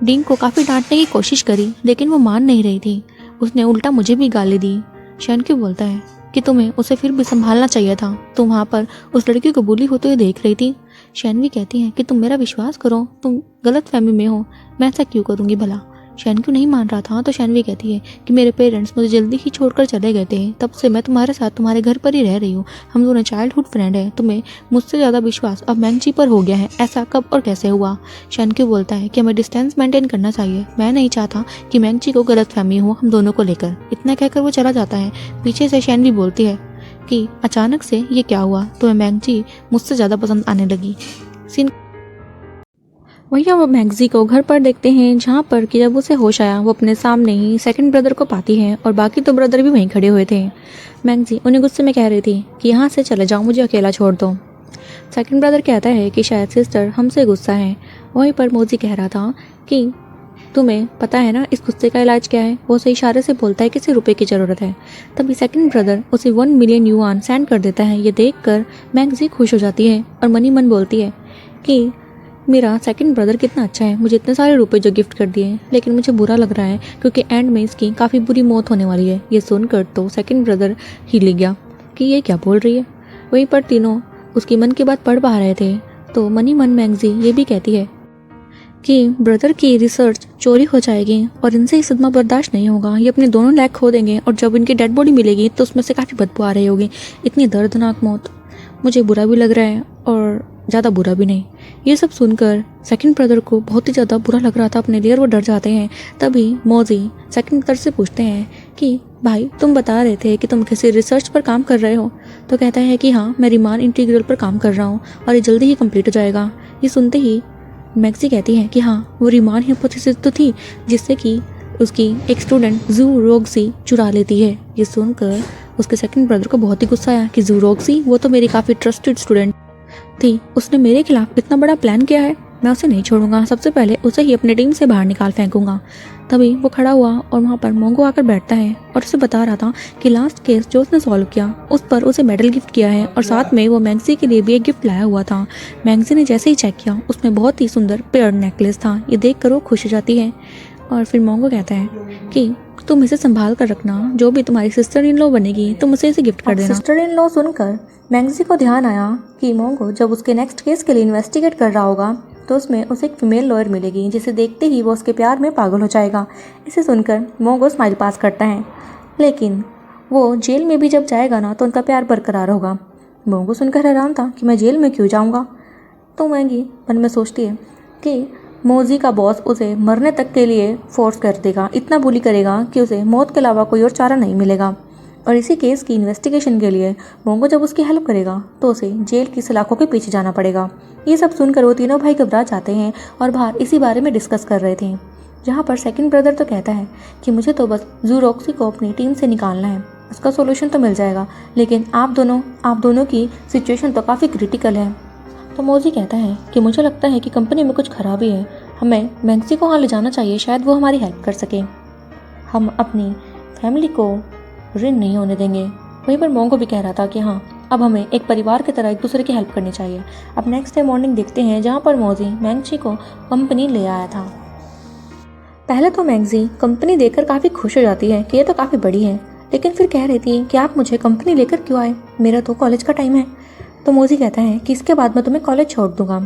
डिंग को काफ़ी डांटने की कोशिश करी, लेकिन वो मान नहीं रही थी, उसने उल्टा मुझे भी गाली दी। शैनक्यू बोलता है कि तुम्हें उसे फिर भी संभालना चाहिए था, तुम वहाँ पर उस लड़की को बुली होते हुए देख रही थी। शैनवी कहती है कि तुम मेरा विश्वास करो, तुम गलत फहमी में हो, मैं ऐसा क्यों करूँगी भला। शैनक्यू नहीं मान रहा था तो शैनवी कहती है कि मेरे पेरेंट्स मुझे जल्दी ही छोड़कर चले गए थे, तब से मैं तुम्हारे साथ तुम्हारे घर पर ही रह रही हूँ। हम दोनों चाइल्डहुड फ्रेंड हैं। तुम्हें मुझसे ज़्यादा विश्वास अब मैंगजी पर हो गया है। ऐसा कब और कैसे हुआ? शैनक्यू बोलता है कि हमें डिस्टेंस मेंटेन करना चाहिए। मैं नहीं चाहता कि मैंगजी को गलतफहमी हो हम दोनों को लेकर। इतना कहकर वो चला जाता है। पीछे से शैनवी बोलती है कि अचानक से ये क्या हुआ? तुम्हें मैंगजी मुझसे ज़्यादा पसंद आने लगी। सीन वहीं हम मैगजी को घर पर देखते हैं, जहाँ पर कि जब उसे होश आया वो अपने सामने ही सेकंड ब्रदर को पाती है और बाकी दो ब्रदर भी वहीं खड़े हुए थे। मैगजी उन्हें गुस्से में कह रही थी कि यहाँ से चले जाओ, मुझे अकेला छोड़ दो। सेकंड ब्रदर कहता है कि शायद सिस्टर हमसे गुस्सा है। वहीं पर मोजी कह रहा था कि तुम्हें पता है ना इस गुस्से का इलाज क्या है? वो उसे इशारे से बोलता है किसी रुपए की ज़रूरत है। तभी सेकंड ब्रदर उसे 1 मिलियन युआन सेंड कर देता है। ये देखकर मैगजी खुश हो जाती है और मनी मन बोलती है कि मेरा सेकंड ब्रदर कितना अच्छा है, मुझे इतने सारे रुपए जो गिफ्ट कर दिए। लेकिन मुझे बुरा लग रहा है क्योंकि एंड में इसकी काफ़ी बुरी मौत होने वाली है। ये सुनकर तो सेकंड ब्रदर हिल गया कि ये क्या बोल रही है। वहीं पर तीनों उसकी मन की बात पढ़ पा रहे थे तो मनी मन मैगजी ये भी कहती है कि ब्रदर की रिसर्च चोरी हो जाएगी और इनसे ही सदमा बर्दाश्त नहीं होगा। ये अपने दोनों लेग खो देंगे और जब इनकी डेड बॉडी मिलेगी तो उसमें से काफ़ी बदबू आ रही होगी। इतनी दर्दनाक मौत, मुझे बुरा भी लग रहा है और ज़्यादा बुरा भी नहीं। ये सब सुनकर सेकंड ब्रदर को बहुत ही ज़्यादा बुरा लग रहा था अपने लिए और वो डर जाते हैं। तभी मोजी सेकंड ब्रदर से पूछते हैं कि भाई तुम बता रहे थे कि तुम किसी रिसर्च पर काम कर रहे हो। तो कहता है कि हाँ, मैं रीमान इंटीग्रल पर काम कर रहा हूँ और ये जल्दी ही कंप्लीट हो जाएगा। ये सुनते ही मैगजी कहती है कि हाँ, वो रीमान हाइपोथेसिस तो थी जिससे कि उसकी एक स्टूडेंट ज़ूरोक्सी चुरा लेती है। ये सुनकर उसके सेकंड ब्रदर को बहुत ही गुस्सा आया कि ज़ूरोक्सी वो तो मेरी काफ़ी ट्रस्टेड स्टूडेंट थी, उसने मेरे खिलाफ इतना बड़ा प्लान किया है, मैं उसे नहीं छोड़ूंगा। सबसे पहले उसे ही अपने टीम से बाहर निकाल फेंकूंगा। तभी वो खड़ा हुआ और वहाँ पर मोंगो आकर बैठता है और उसे बता रहा था कि लास्ट केस जो उसने सॉल्व किया उस पर उसे मेडल गिफ्ट किया है और साथ में वो मैगजी के लिए भी एक गिफ्ट लाया हुआ था। मैगजी ने जैसे ही चेक किया उसमें बहुत ही सुंदर पेयर नेकलेस था। ये देख कर वो खुश हो जाती है और फिर मोंगो कहता है कि तुम इसे संभाल कर रखना, जो भी तुम्हारी सिस्टर इन लॉ बनेगी तुम उसे इसे गिफ्ट कर देना। सिस्टर इन लॉ सुनकर मैगजी को ध्यान आया कि मोंगो जब उसके नेक्स्ट केस के लिए इन्वेस्टिगेट कर रहा होगा तो उसमें उसे एक फीमेल लॉयर मिलेगी जिसे देखते ही वो उसके प्यार में पागल हो जाएगा। इसे सुनकर मोंगो स्माइल पास करता है, लेकिन वो जेल में भी जब जाएगा ना तो उनका प्यार बरकरार होगा। मोंगो सुनकर हैरान था कि मैं जेल में क्यों जाऊँगा। तो मैगी मन में सोचती है कि मोजी का बॉस उसे मरने तक के लिए फोर्स कर देगा, इतना बुली करेगा कि उसे मौत के अलावा कोई और चारा नहीं मिलेगा। और इसी केस की इन्वेस्टिगेशन के लिए मोंगो जब उसकी हेल्प करेगा तो उसे जेल की सलाखों के पीछे जाना पड़ेगा। ये सब सुनकर वो तीनों भाई घबरा जाते हैं और बाहर इसी बारे में डिस्कस कर रहे थे, जहाँ पर सेकंड ब्रदर तो कहता है कि मुझे तो बस ज़ूरोक्सी को अपनी टीम से निकालना है, उसका सोल्यूशन तो मिल जाएगा, लेकिन आप दोनों की सिचुएशन तो काफ़ी क्रिटिकल है। तो मोजी कहता है कि मुझे लगता है कि कंपनी में कुछ खराबी है, हमें मैगजी को वहाँ ले जाना चाहिए, शायद वो हमारी हेल्प कर सके। हम अपनी फैमिली को ऋण नहीं होने देंगे। वहीं पर मोंगो भी कह रहा था कि हाँ, अब हमें एक परिवार की तरह एक दूसरे की हेल्प करनी चाहिए। अब नेक्स्ट डे मॉर्निंग देखते हैं जहाँ पर मोजी मैगजी को कंपनी ले आया था। पहले तो मैगजी कंपनी देखकर काफ़ी खुश हो जाती है कि ये तो काफ़ी बड़ी है, लेकिन फिर कह रही थी कि आप मुझे कंपनी लेकर क्यों आए, मेरा तो कॉलेज का टाइम है। तो मोजी कहता है कि इसके बाद मैं तुम्हें कॉलेज छोड़ दूंगा,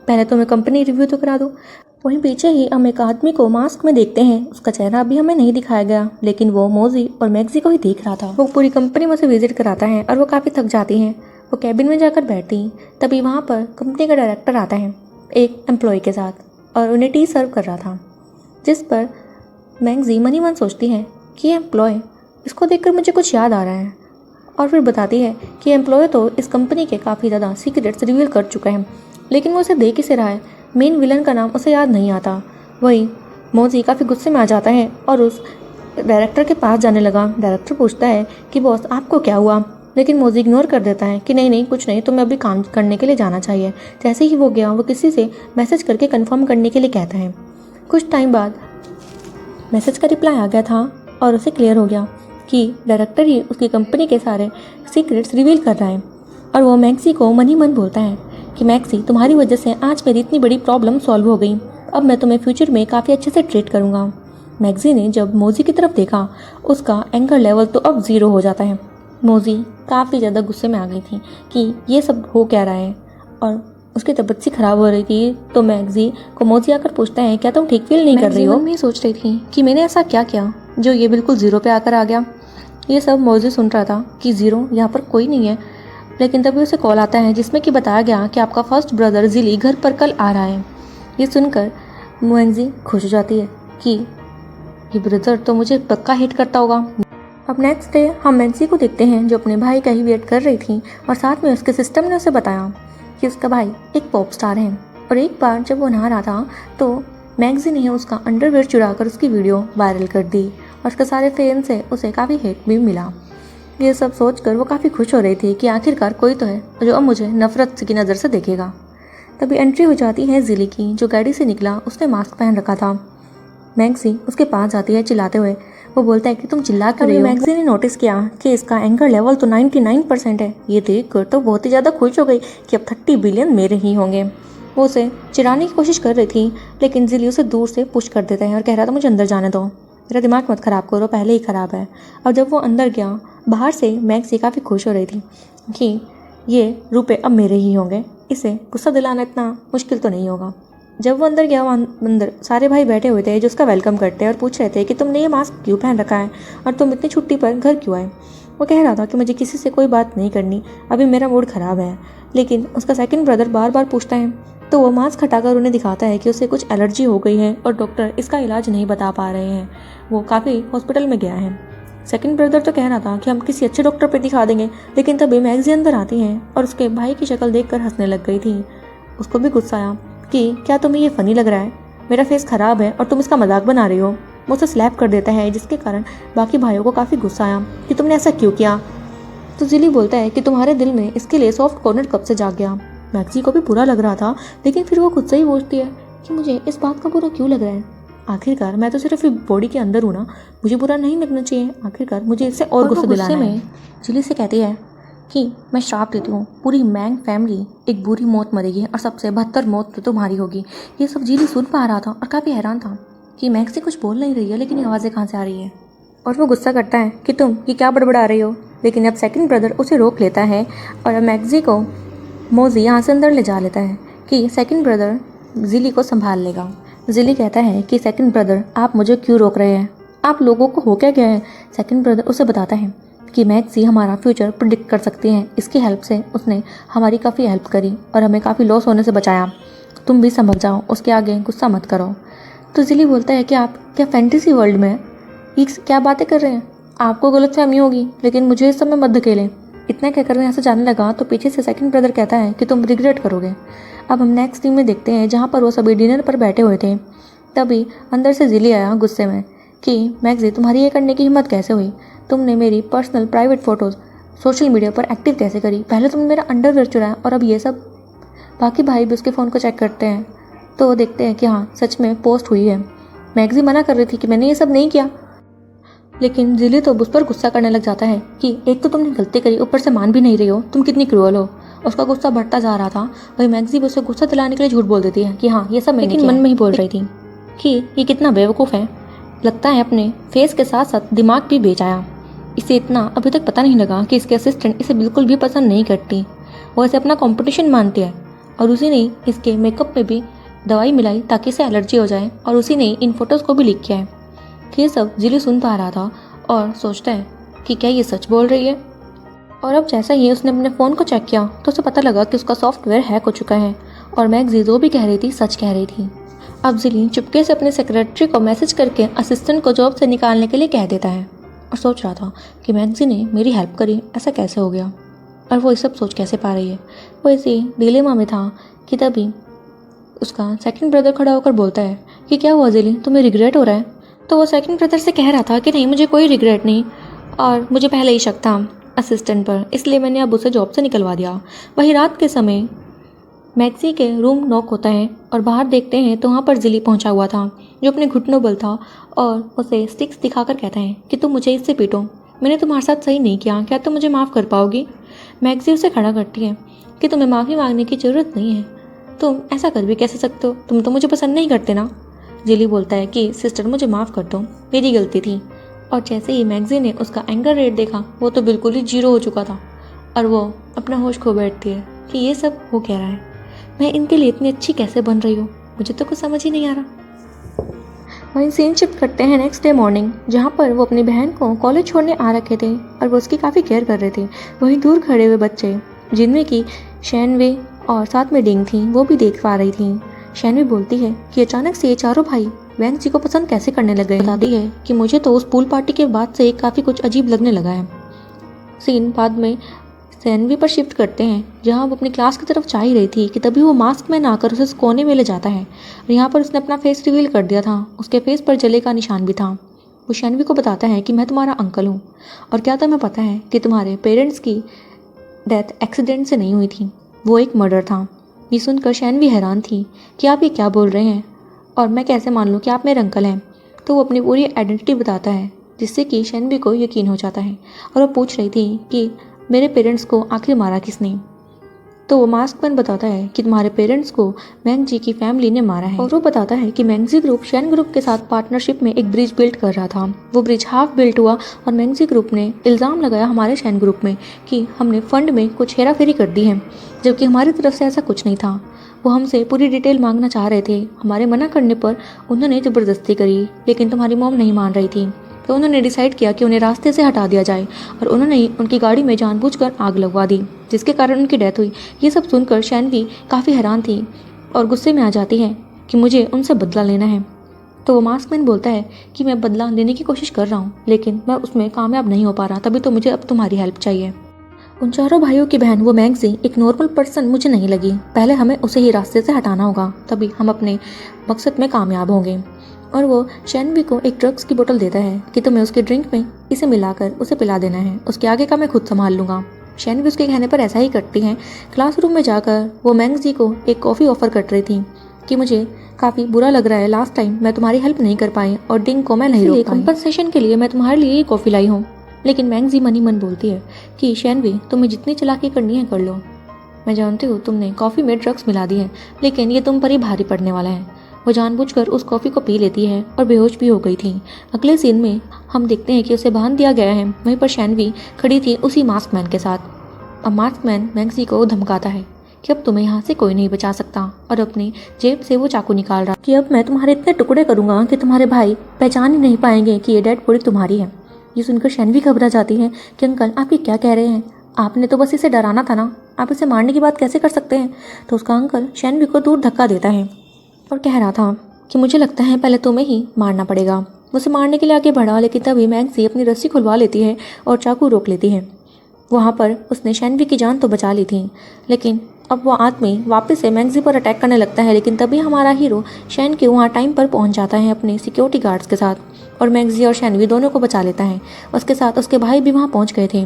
पहले तो मैं कंपनी रिव्यू तो करा दूँ। वहीं पीछे ही हम एक आदमी को मास्क में देखते हैं, उसका चेहरा अभी हमें नहीं दिखाया गया, लेकिन वो मोजी और मैगजी को ही देख रहा था। वो पूरी कंपनी में उसे विजिट कराता है और वो काफ़ी थक जाती हैं। वो कैबिन में जाकर बैठती, तभी वहाँ पर कंपनी का डायरेक्टर आता है एक एम्प्लॉय के साथ और उन्हें टी सर्व कर रहा था, जिस पर मैगजी मनी मन सोचती है कि ये एम्प्लॉय, इसको देखकर मुझे कुछ याद आ रहा है, और फिर बताती है कि एम्प्लॉय तो इस कंपनी के काफ़ी ज़्यादा सीक्रेट्स रिवील कर चुका है, लेकिन वो उसे देख ही से रहा है, मेन विलन का नाम उसे याद नहीं आता। वही मोजी काफ़ी गुस्से में आ जाता है और उस डायरेक्टर के पास जाने लगा। डायरेक्टर पूछता है कि बॉस आपको क्या हुआ, लेकिन मोजी इग्नोर कर देता है कि नहीं कुछ नहीं, तुम्हें अभी काम करने के लिए जाना चाहिए। जैसे ही वो गया वो किसी से मैसेज करके कंफर्म करने के लिए कहता है। कुछ टाइम बाद मैसेज का रिप्लाई आ गया था और उसे क्लियर हो गया कि डायरेक्टर ही उसकी कंपनी के सारे सीक्रेट्स रिवील कर रहा है। और वो मैगजी को मन ही मन बोलता है कि मैगजी, तुम्हारी वजह से आज मेरी इतनी बड़ी प्रॉब्लम सॉल्व हो गई, अब मैं तुम्हें फ्यूचर में काफ़ी अच्छे से ट्रीट करूँगा। मैगजी ने जब मोजी की तरफ देखा उसका एंगर लेवल तो अब 0 हो जाता है। मोजी काफ़ी ज़्यादा गुस्से में आ गई थी कि ये सब हो क्या रहा है, और उसकी तबीयत सी खराब हो रही थी तो मैगजी को मोजी आकर पूछता है, क्या तुम ठीक फील नहीं कर रही हो? मैं सोच रही थी कि मैंने ऐसा क्या किया जो ये बिल्कुल ज़ीरो पे आकर आ गया। ये सब मोजी सुन रहा था कि ज़ीरो यहाँ पर कोई नहीं है, लेकिन तभी उसे कॉल आता है जिसमें कि बताया गया कि आपका फर्स्ट ब्रदर जिली घर पर कल आ रहा है। ये सुनकर मैगजी खुश हो जाती है कि ये ब्रदर तो मुझे पक्का हिट करता होगा। अब नेक्स्ट डे हम मैगजी को देखते हैं जो अपने भाई का ही वेट कर रही थी और साथ में उसके सिस्टम ने उसे बताया कि उसका भाई एक पॉप स्टार है। और एक बार जब वो नहा रहा था तो मैगजी ने उसका अंडरवेयर चुराकर उसकी वीडियो वायरल कर दी और उसके सारे फैन से उसे काफ़ी हेट भी मिला। ये सब सोचकर वो काफ़ी खुश हो रही थी कि आखिरकार कोई तो है जो अब मुझे नफरत की नज़र से देखेगा। तभी एंट्री हो जाती है जिली की, जो गाड़ी से निकला। उसने मास्क पहन रखा था। मैगजी उसके पास जाती है चिल्लाते हुए। वो बोलता है कि तुम चिल्ला क्यों रही हो? मैगजी ने नोटिस किया कि इसका एंगर लेवल तो 99% है। ये देखकर तो बहुत ही ज़्यादा खुश हो गई कि अब 30 बिलियन मेरे ही होंगे। वो उसे चिढ़ाने की कोशिश कर रही थी, लेकिन जिली उसे दूर से पुश कर देता है और कह रहा था मुझे अंदर जाने दो, मेरा दिमाग मत ख़राब करो, पहले ही ख़राब है। अब जब वो अंदर गया, बाहर से मैगजी काफ़ी खुश हो रही थी कि ये रुपए अब मेरे ही होंगे, इसे गुस्सा दिलाना इतना मुश्किल तो नहीं होगा। जब वो अंदर गया, वहाँ अंदर सारे भाई बैठे हुए थे जो उसका वेलकम करते हैं और पूछ रहे थे कि तुमने ये मास्क क्यों पहन रखा है और तुम इतनी छुट्टी पर घर क्यों आए। वो कह रहा था कि मुझे किसी से कोई बात नहीं करनी, अभी मेरा मूड ख़राब है। लेकिन उसका सेकंड ब्रदर बार बार पूछता है तो वो मास्क हटाकर उन्हें दिखाता है कि उसे कुछ एलर्जी हो गई है और डॉक्टर इसका इलाज नहीं बता पा रहे हैं। वो काफ़ी हॉस्पिटल में गया है। सेकंड ब्रदर तो कह रहा था कि हम किसी अच्छे डॉक्टर पे दिखा देंगे, लेकिन तभी मैगजी अंदर आती है और उसके भाई की शक्ल देखकर हंसने लग गई थी। उसको भी गुस्सा आया कि क्या तुम्हें ये फ़नी लग रहा है, मेरा फेस ख़राब है और तुम इसका मजाक बना रही हो। वो उसे स्लैप कर देता है, जिसके कारण बाकी भाइयों को काफ़ी गुस्सा आया कि तुमने ऐसा क्यों किया। तो जिली बोलता है कि तुम्हारे दिल में इसके लिए सॉफ्ट कॉर्नर कब से जाग गया। मैगजी को भी बुरा लग रहा था, लेकिन फिर वो खुद से ही पूछती है कि मुझे इस बात का बुरा क्यों लग रहा है। आखिरकार मैं तो सिर्फ बॉडी के अंदर हूँ ना, मुझे बुरा नहीं लगना चाहिए। आखिरकार मुझे इससे और गुस्सा दिलाना है। जिली से कहती है कि मैं श्राप देती हूँ, पूरी मैंग फैमिली एक बुरी मौत मरेगी और सबसे बदतर मौत तो तुम्हारी होगी। ये सब जिली सुन पा रहा था और काफ़ी हैरान था कि मैगजी कुछ बोल नहीं रही है, लेकिन ये आवाज़ें कहाँ से आ रही है। और वो गुस्सा करता है कि तुम ये क्या बड़बड़ा रही हो। लेकिन अब सेकंड ब्रदर उसे रोक लेता है और अब मैगजी को मोजी यहाँ से अंदर ले जा लेता है कि सेकंड ब्रदर जिली को संभाल लेगा। जिली कहता है कि सेकंड ब्रदर आप मुझे क्यों रोक रहे हैं, आप लोगों को हो क्या गया है। सेकंड ब्रदर उसे बताता है कि मैगजी हमारा फ्यूचर प्रिडिक्ट कर सकती हैं, इसकी हेल्प से उसने हमारी काफ़ी हेल्प करी और हमें काफ़ी लॉस होने से बचाया। तुम भी समझ जाओ, उसके आगे गुस्सा मत करो। तो जिली बोलता है कि आप क्या फैंटेसी वर्ल्ड में ये क्या बातें कर रहे हैं, आपको गलतफहमी होगी, लेकिन मुझे इस सब में मत धकेलें। इतना कहकर वो यहाँ से जाने लगा तो पीछे से सेकंड ब्रदर कहता है कि तुम रिग्रेट करोगे। अब हम नेक्स्ट सीन में देखते हैं जहाँ पर वो सभी डिनर पर बैठे हुए थे। तभी अंदर से जिली आया गुस्से में कि मैगजी तुम्हारी ये करने की हिम्मत कैसे हुई, तुमने मेरी personal private photos social media पर एक्टिव कैसे करी, पहले तुमने मेरा अंडरवेयर चुराया और अब ये सब। बाकी भाई भी उसके फ़ोन को चेक करते हैं तो वो देखते हैं कि हाँ सच में पोस्ट हुई है। मैगजी मना कर रही थी कि मैंने ये सब नहीं किया, लेकिन जिली तो उस पर गुस्सा करने लग जाता है कि एक तो तुमने गलती करी, ऊपर से मान भी नहीं रही हो, तुम कितनी क्रूअल हो। उसका गुस्सा बढ़ता जा रहा था। वही मैगजी भी उसे गुस्सा दिलाने के लिए झूठ बोल देती है कि हाँ ये सब मैंने किया। मन में ही बोल रही थी कि ये कितना बेवकूफ़ है, लगता है अपने फेस के साथ साथ दिमाग भी बेच आया। इसे इतना अभी तक पता नहीं लगा कि इसके असिस्टेंट इसे बिल्कुल भी पसंद नहीं करती, वो इसे अपना कंपटीशन मानती है और उसी ने इसके मेकअप में भी दवाई मिलाई ताकि इसे एलर्जी हो जाए और उसी ने इन फोटोज़ को भी लीक किया है। ये सब जिली सुन पा रहा था और सोचता है कि क्या ये सच बोल रही है। और अब जैसा ही उसने अपने फ़ोन को चेक किया तो उसे पता लगा कि उसका सॉफ्टवेयर हैक हो चुका है और मैगजी जो भी कह रही थी सच कह रही थी। अब जिली चुपके से अपने सेक्रेटरी को मैसेज करके असिस्टेंट को जॉब से निकालने के लिए कह देता है और सोच रहा था कि मैगजी ने मेरी हेल्प करी, ऐसा कैसे हो गया और वो ये सब सोच कैसे पा रही है। वो इसी डिलेमा में था कि तभी उसका सेकंड ब्रदर खड़ा होकर बोलता है कि क्या हुआ जिली, तुम्हें रिग्रेट हो रहा है। तो वो सेकंड ब्रदर से कह रहा था कि नहीं मुझे कोई रिग्रेट नहीं और मुझे पहले ही शक था असिस्टेंट पर, इसलिए मैंने अब उसे जॉब से निकलवा दिया। वही रात के समय मैगजी के रूम नॉक होता है और बाहर देखते हैं तो वहाँ पर जिली पहुँचा हुआ था जो अपने घुटनों बल था और उसे स्टिक्स दिखाकर कहता है कि तुम मुझे इससे पीटो, मैंने तुम्हारे साथ सही नहीं किया, क्या तुम मुझे माफ़ कर पाओगी। मैगजी उसे खड़ा करती है कि तुम्हें माफ़ी मांगने की ज़रूरत नहीं है, तुम ऐसा कर भी कैसे सकते हो, तुम तो मुझे पसंद नहीं करते ना। जिली बोलता है कि सिस्टर मुझे माफ़ कर दो, मेरी गलती थी। और जैसे ही मैगजी ने उसका एंगर रेट देखा वो तो बिल्कुल ही जीरो हो चुका था और वो अपना होश खो बैठती है कि ये सब हो क्या रहा है। मैं इनके लिए इतनी अच्छी कैसे बन रही हूँ, मुझे तो कुछ समझ ही नहीं आ रहा। वहीं सीन शिफ्ट करते हैं नेक्स्ट डे मॉर्निंग, जहाँ पर वो अपनी बहन को कॉलेज छोड़ने आ रखे थे और वो उसकी काफ़ी केयर कर रहे थे। वहीं दूर खड़े हुए बच्चे, जिनमें कि शैनवी और साथ में डिंग थी, वो भी देख पा रही थी। शैनवी बोलती है कि अचानक से ये चारों भाई वैंग जी को पसंद कैसे करने लग गए। बताती है कि मुझे तो उस पूल पार्टी के बाद से काफ़ी कुछ अजीब लगने लगा है। सीन बाद में शैनवी पर शिफ्ट करते हैं, जहाँ वो अपनी क्लास की तरफ जा ही रही थी कि तभी वो मास्क में आकर उसे कोने में ले जाता है और यहाँ पर उसने अपना फेस रिवील कर दिया था। उसके फेस पर जले का निशान भी था। वो शैनवी को बताता है कि मैं तुम्हारा अंकल हूँ और क्या तुम्हें पता है कि तुम्हारे पेरेंट्स की डेथ एक्सीडेंट से नहीं हुई थी, वो एक मर्डर था। ये सुनकर शैनवी हैरान थी कि आप ये क्या बोल रहे हैं और मैं कैसे मान लूँ कि आप मेरे अंकल हैं। तो वो अपनी पूरी आइडेंटिटी बताता है, जिससे कि शैनवी को यकीन हो जाता है और वो पूछ रही थी कि मेरे पेरेंट्स को आखिर मारा किसने। तो वो मास्क मैन बताता है कि तुम्हारे पेरेंट्स को मैंग जी की फैमिली ने मारा है। और वो बताता है कि मैंगजी ग्रुप शैन ग्रुप के साथ पार्टनरशिप में एक ब्रिज बिल्ड कर रहा था। वो ब्रिज हाफ बिल्ट हुआ और मैंगजी ग्रुप ने इल्ज़ाम लगाया हमारे शैन ग्रुप में कि हमने फंड में कुछ हेराफेरी कर दी है, जबकि हमारी तरफ से ऐसा कुछ नहीं था। वो हमसे पूरी डिटेल मांगना चाह रहे थे। हमारे मना करने पर उन्होंने ज़बरदस्ती करी, लेकिन तुम्हारी मॉम नहीं मान रही थी। तो उन्होंने डिसाइड किया कि उन्हें रास्ते से हटा दिया जाए और उन्होंने उनकी गाड़ी में जानबूझकर आग लगवा दी, जिसके कारण उनकी डेथ हुई। ये सब सुनकर शैनवी काफ़ी हैरान थी और गुस्से में आ जाती है कि मुझे उनसे बदला लेना है। तो वो मास्कमैन बोलता है कि मैं बदला लेने की कोशिश कर रहा हूँ, लेकिन मैं उसमें कामयाब नहीं हो पा रहा, तभी तो मुझे अब तुम्हारी हेल्प चाहिए। उन चारों भाइयों की बहन वो मैंगजी एक नॉर्मल पर्सन मुझे नहीं लगी। पहले हमें उसे ही रास्ते से हटाना होगा, तभी हम अपने मकसद में कामयाब होंगे। और वो शैनवी को एक ड्रग्स की बोतल देता है कि तुम्हें उसके ड्रिंक में इसे मिलाकर उसे पिला देना है, उसके आगे का मैं खुद संभाल लूँगा। शैनवी उसके कहने पर ऐसा ही करती हैं। क्लासरूम में जाकर वो मैंगजी को एक कॉफ़ी ऑफ़र कर रही थी कि मुझे काफ़ी बुरा लग रहा है, लास्ट टाइम मैं तुम्हारी हेल्प नहीं कर पाई और डिंग को मैं नहीं रोक पाई, कंपनसेशन के लिए मैं तुम्हारे लिए ये कॉफ़ी लाई हूँ। लेकिन मैंगजी मन ही मन बोलती है कि शैनवी तुम्हें जितनी चालाकी करनी है कर लो, मैं जानती हूँ तुमने कॉफ़ी में ड्रग्स मिला दी है, लेकिन ये तुम पर ही भारी पड़ने वाला है। वो जानबूझकर उस कॉफ़ी को पी लेती है और बेहोश भी हो गई थी। अगले सीन में हम देखते हैं कि उसे बांध दिया गया है। वहीं पर शैनवी खड़ी थी उसी मास्कमैन के साथ। अब मास्कमैन मैंगजी को धमकाता है कि अब तुम्हें यहाँ से कोई नहीं बचा सकता और अपनी जेब से वो चाकू निकाल रहा कि अब मैं तुम्हारे इतने टुकड़े करूँगा कि तुम्हारे भाई पहचान ही नहीं पाएंगे कि ये डेड बॉडी तुम्हारी है। ये सुनकर शैनवी घबरा जाती है कि अंकल आप ये क्या कह रहे हैं, आपने तो बस इसे डराना था ना, आप इसे मारने की बात कैसे कर सकते हैं। तो उसका अंकल शैनवी को दूर धक्का देता है और कह रहा था कि मुझे लगता है पहले तुम्हें ही मारना पड़ेगा। वो उसे मारने के लिए आगे बढ़ा, लेकिन तभी मैंगजी अपनी रस्सी खुलवा लेती है और चाकू रोक लेती है। वहाँ पर उसने शैनवी की जान तो बचा ली थी, लेकिन अब वो आदमी वापस से मैंगजी पर अटैक करने लगता है। लेकिन तभी हमारा हीरो शैन के वहाँ टाइम पर पहुँच जाता है अपने सिक्योरिटी गार्ड्स के साथ और मैंगजी और शैनवी दोनों को बचा लेता है। उसके साथ उसके भाई भी वहाँ पहुँच गए थे।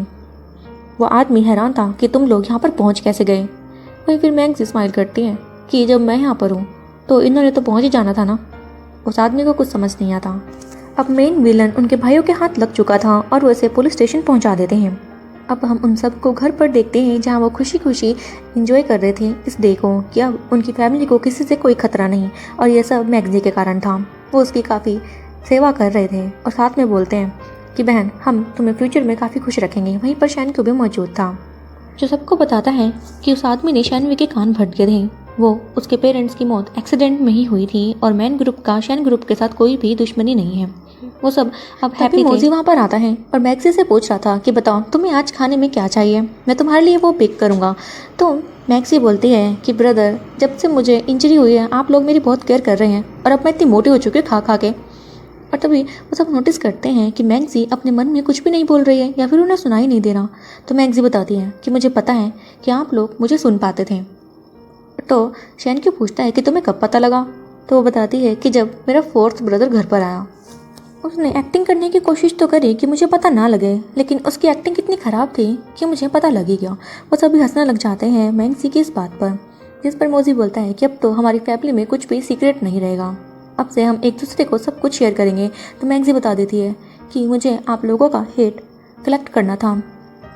वो आदमी हैरान था कि तुम लोग यहाँ पर पहुँच कैसे गए। वहीं फिर मैंगजी स्माइल करती है कि जब मैं यहाँ पर हूँ तो इन्होंने तो पहुँच ही जाना था ना। उस आदमी को कुछ समझ नहीं आता। अब मेन विलन उनके भाइयों के हाथ लग चुका था और वो इसे पुलिस स्टेशन पहुँचा देते हैं। अब हम उन सबको घर पर देखते हैं, जहाँ वो खुशी खुशी एंजॉय कर रहे थे इस डे को कि अब उनकी फैमिली को किसी से कोई खतरा नहीं। और यह सब मैंगजी के कारण था। वो उसकी काफ़ी सेवा कर रहे थे और साथ में बोलते हैं कि बहन हम तुम्हें फ्यूचर में काफ़ी खुश रखेंगे। वहीं पर शैन क्यों भी मौजूद था, जो सबको बताता है कि उस आदमी ने शैनवी के कान भटके थे। वो उसके पेरेंट्स की मौत एक्सीडेंट में ही हुई थी और मैन ग्रुप का शैन ग्रुप के साथ कोई भी दुश्मनी नहीं है। वो सब अब हैप्पी मोजी वहाँ पर आता है और मैक्सी से पूछ रहा था कि बताओ तुम्हें आज खाने में क्या चाहिए, मैं तुम्हारे लिए वो पिक करूँगा। तो मैक्सी बोलती है कि ब्रदर जब से मुझे इंजरी हुई है आप लोग मेरी बहुत केयर कर रहे हैं और अब मैं इतनी मोटी हो चुकी हूँ खा खा के। और तभी वो सब नोटिस करते हैं कि मैक्सी अपने मन में कुछ भी नहीं बोल रही है या फिर उन्हें सुनाई नहीं दे रहा। तो मैक्सी बताती है कि मुझे पता है कि आप लोग मुझे सुन पाते थे। तो शैन क्यों पूछता है कि तुम्हें कब पता लगा। तो वो बताती है कि जब मेरा फोर्थ ब्रदर घर पर आया। उसने एक्टिंग करने की कोशिश तो करी कि मुझे पता ना लगे, लेकिन उसकी एक्टिंग इतनी ख़राब थी कि मुझे पता लग ही गया। वो सभी हंसने लग जाते हैं मैंगजी की इस बात पर, जिस पर मोजी बोलता है कि अब तो हमारी फैमिली में कुछ भी सीक्रेट नहीं रहेगा, अब से हम एक दूसरे को सब कुछ शेयर करेंगे। तो मैंगजी बता देती है कि मुझे आप लोगों का हेट कलेक्ट करना था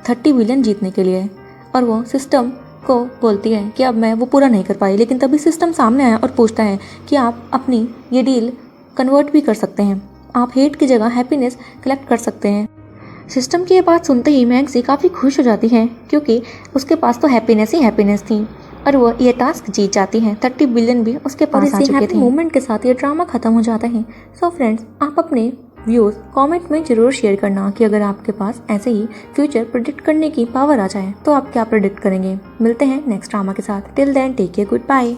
30 बिलियन जीतने के लिए। और वो सिस्टम को बोलती है कि अब मैं वो पूरा नहीं कर पाई। लेकिन तभी सिस्टम सामने आया और पूछता है कि आप अपनी ये डील कन्वर्ट भी कर सकते हैं, आप हेट की जगह हैप्पीनेस कलेक्ट कर सकते हैं। सिस्टम की ये बात सुनते ही मैंगजी काफ़ी खुश हो जाती है क्योंकि उसके पास तो हैप्पीनेस ही हैप्पीनेस थी। और वो ये टास्क जीत जाती है। 30 बिलियन भी उसके पास आ चुके थे। मोमेंट के साथ ये ड्रामा खत्म हो जाता है। सो फ्रेंड्स, आप अपने व्यूज़ कमेंट में ज़रूर शेयर करना कि अगर आपके पास ऐसे ही फ्यूचर प्रिडिक्ट करने की पावर आ जाए तो आप क्या प्रिडिक्ट करेंगे। मिलते हैं नेक्स्ट ड्रामा के साथ। Till then take care, good bye.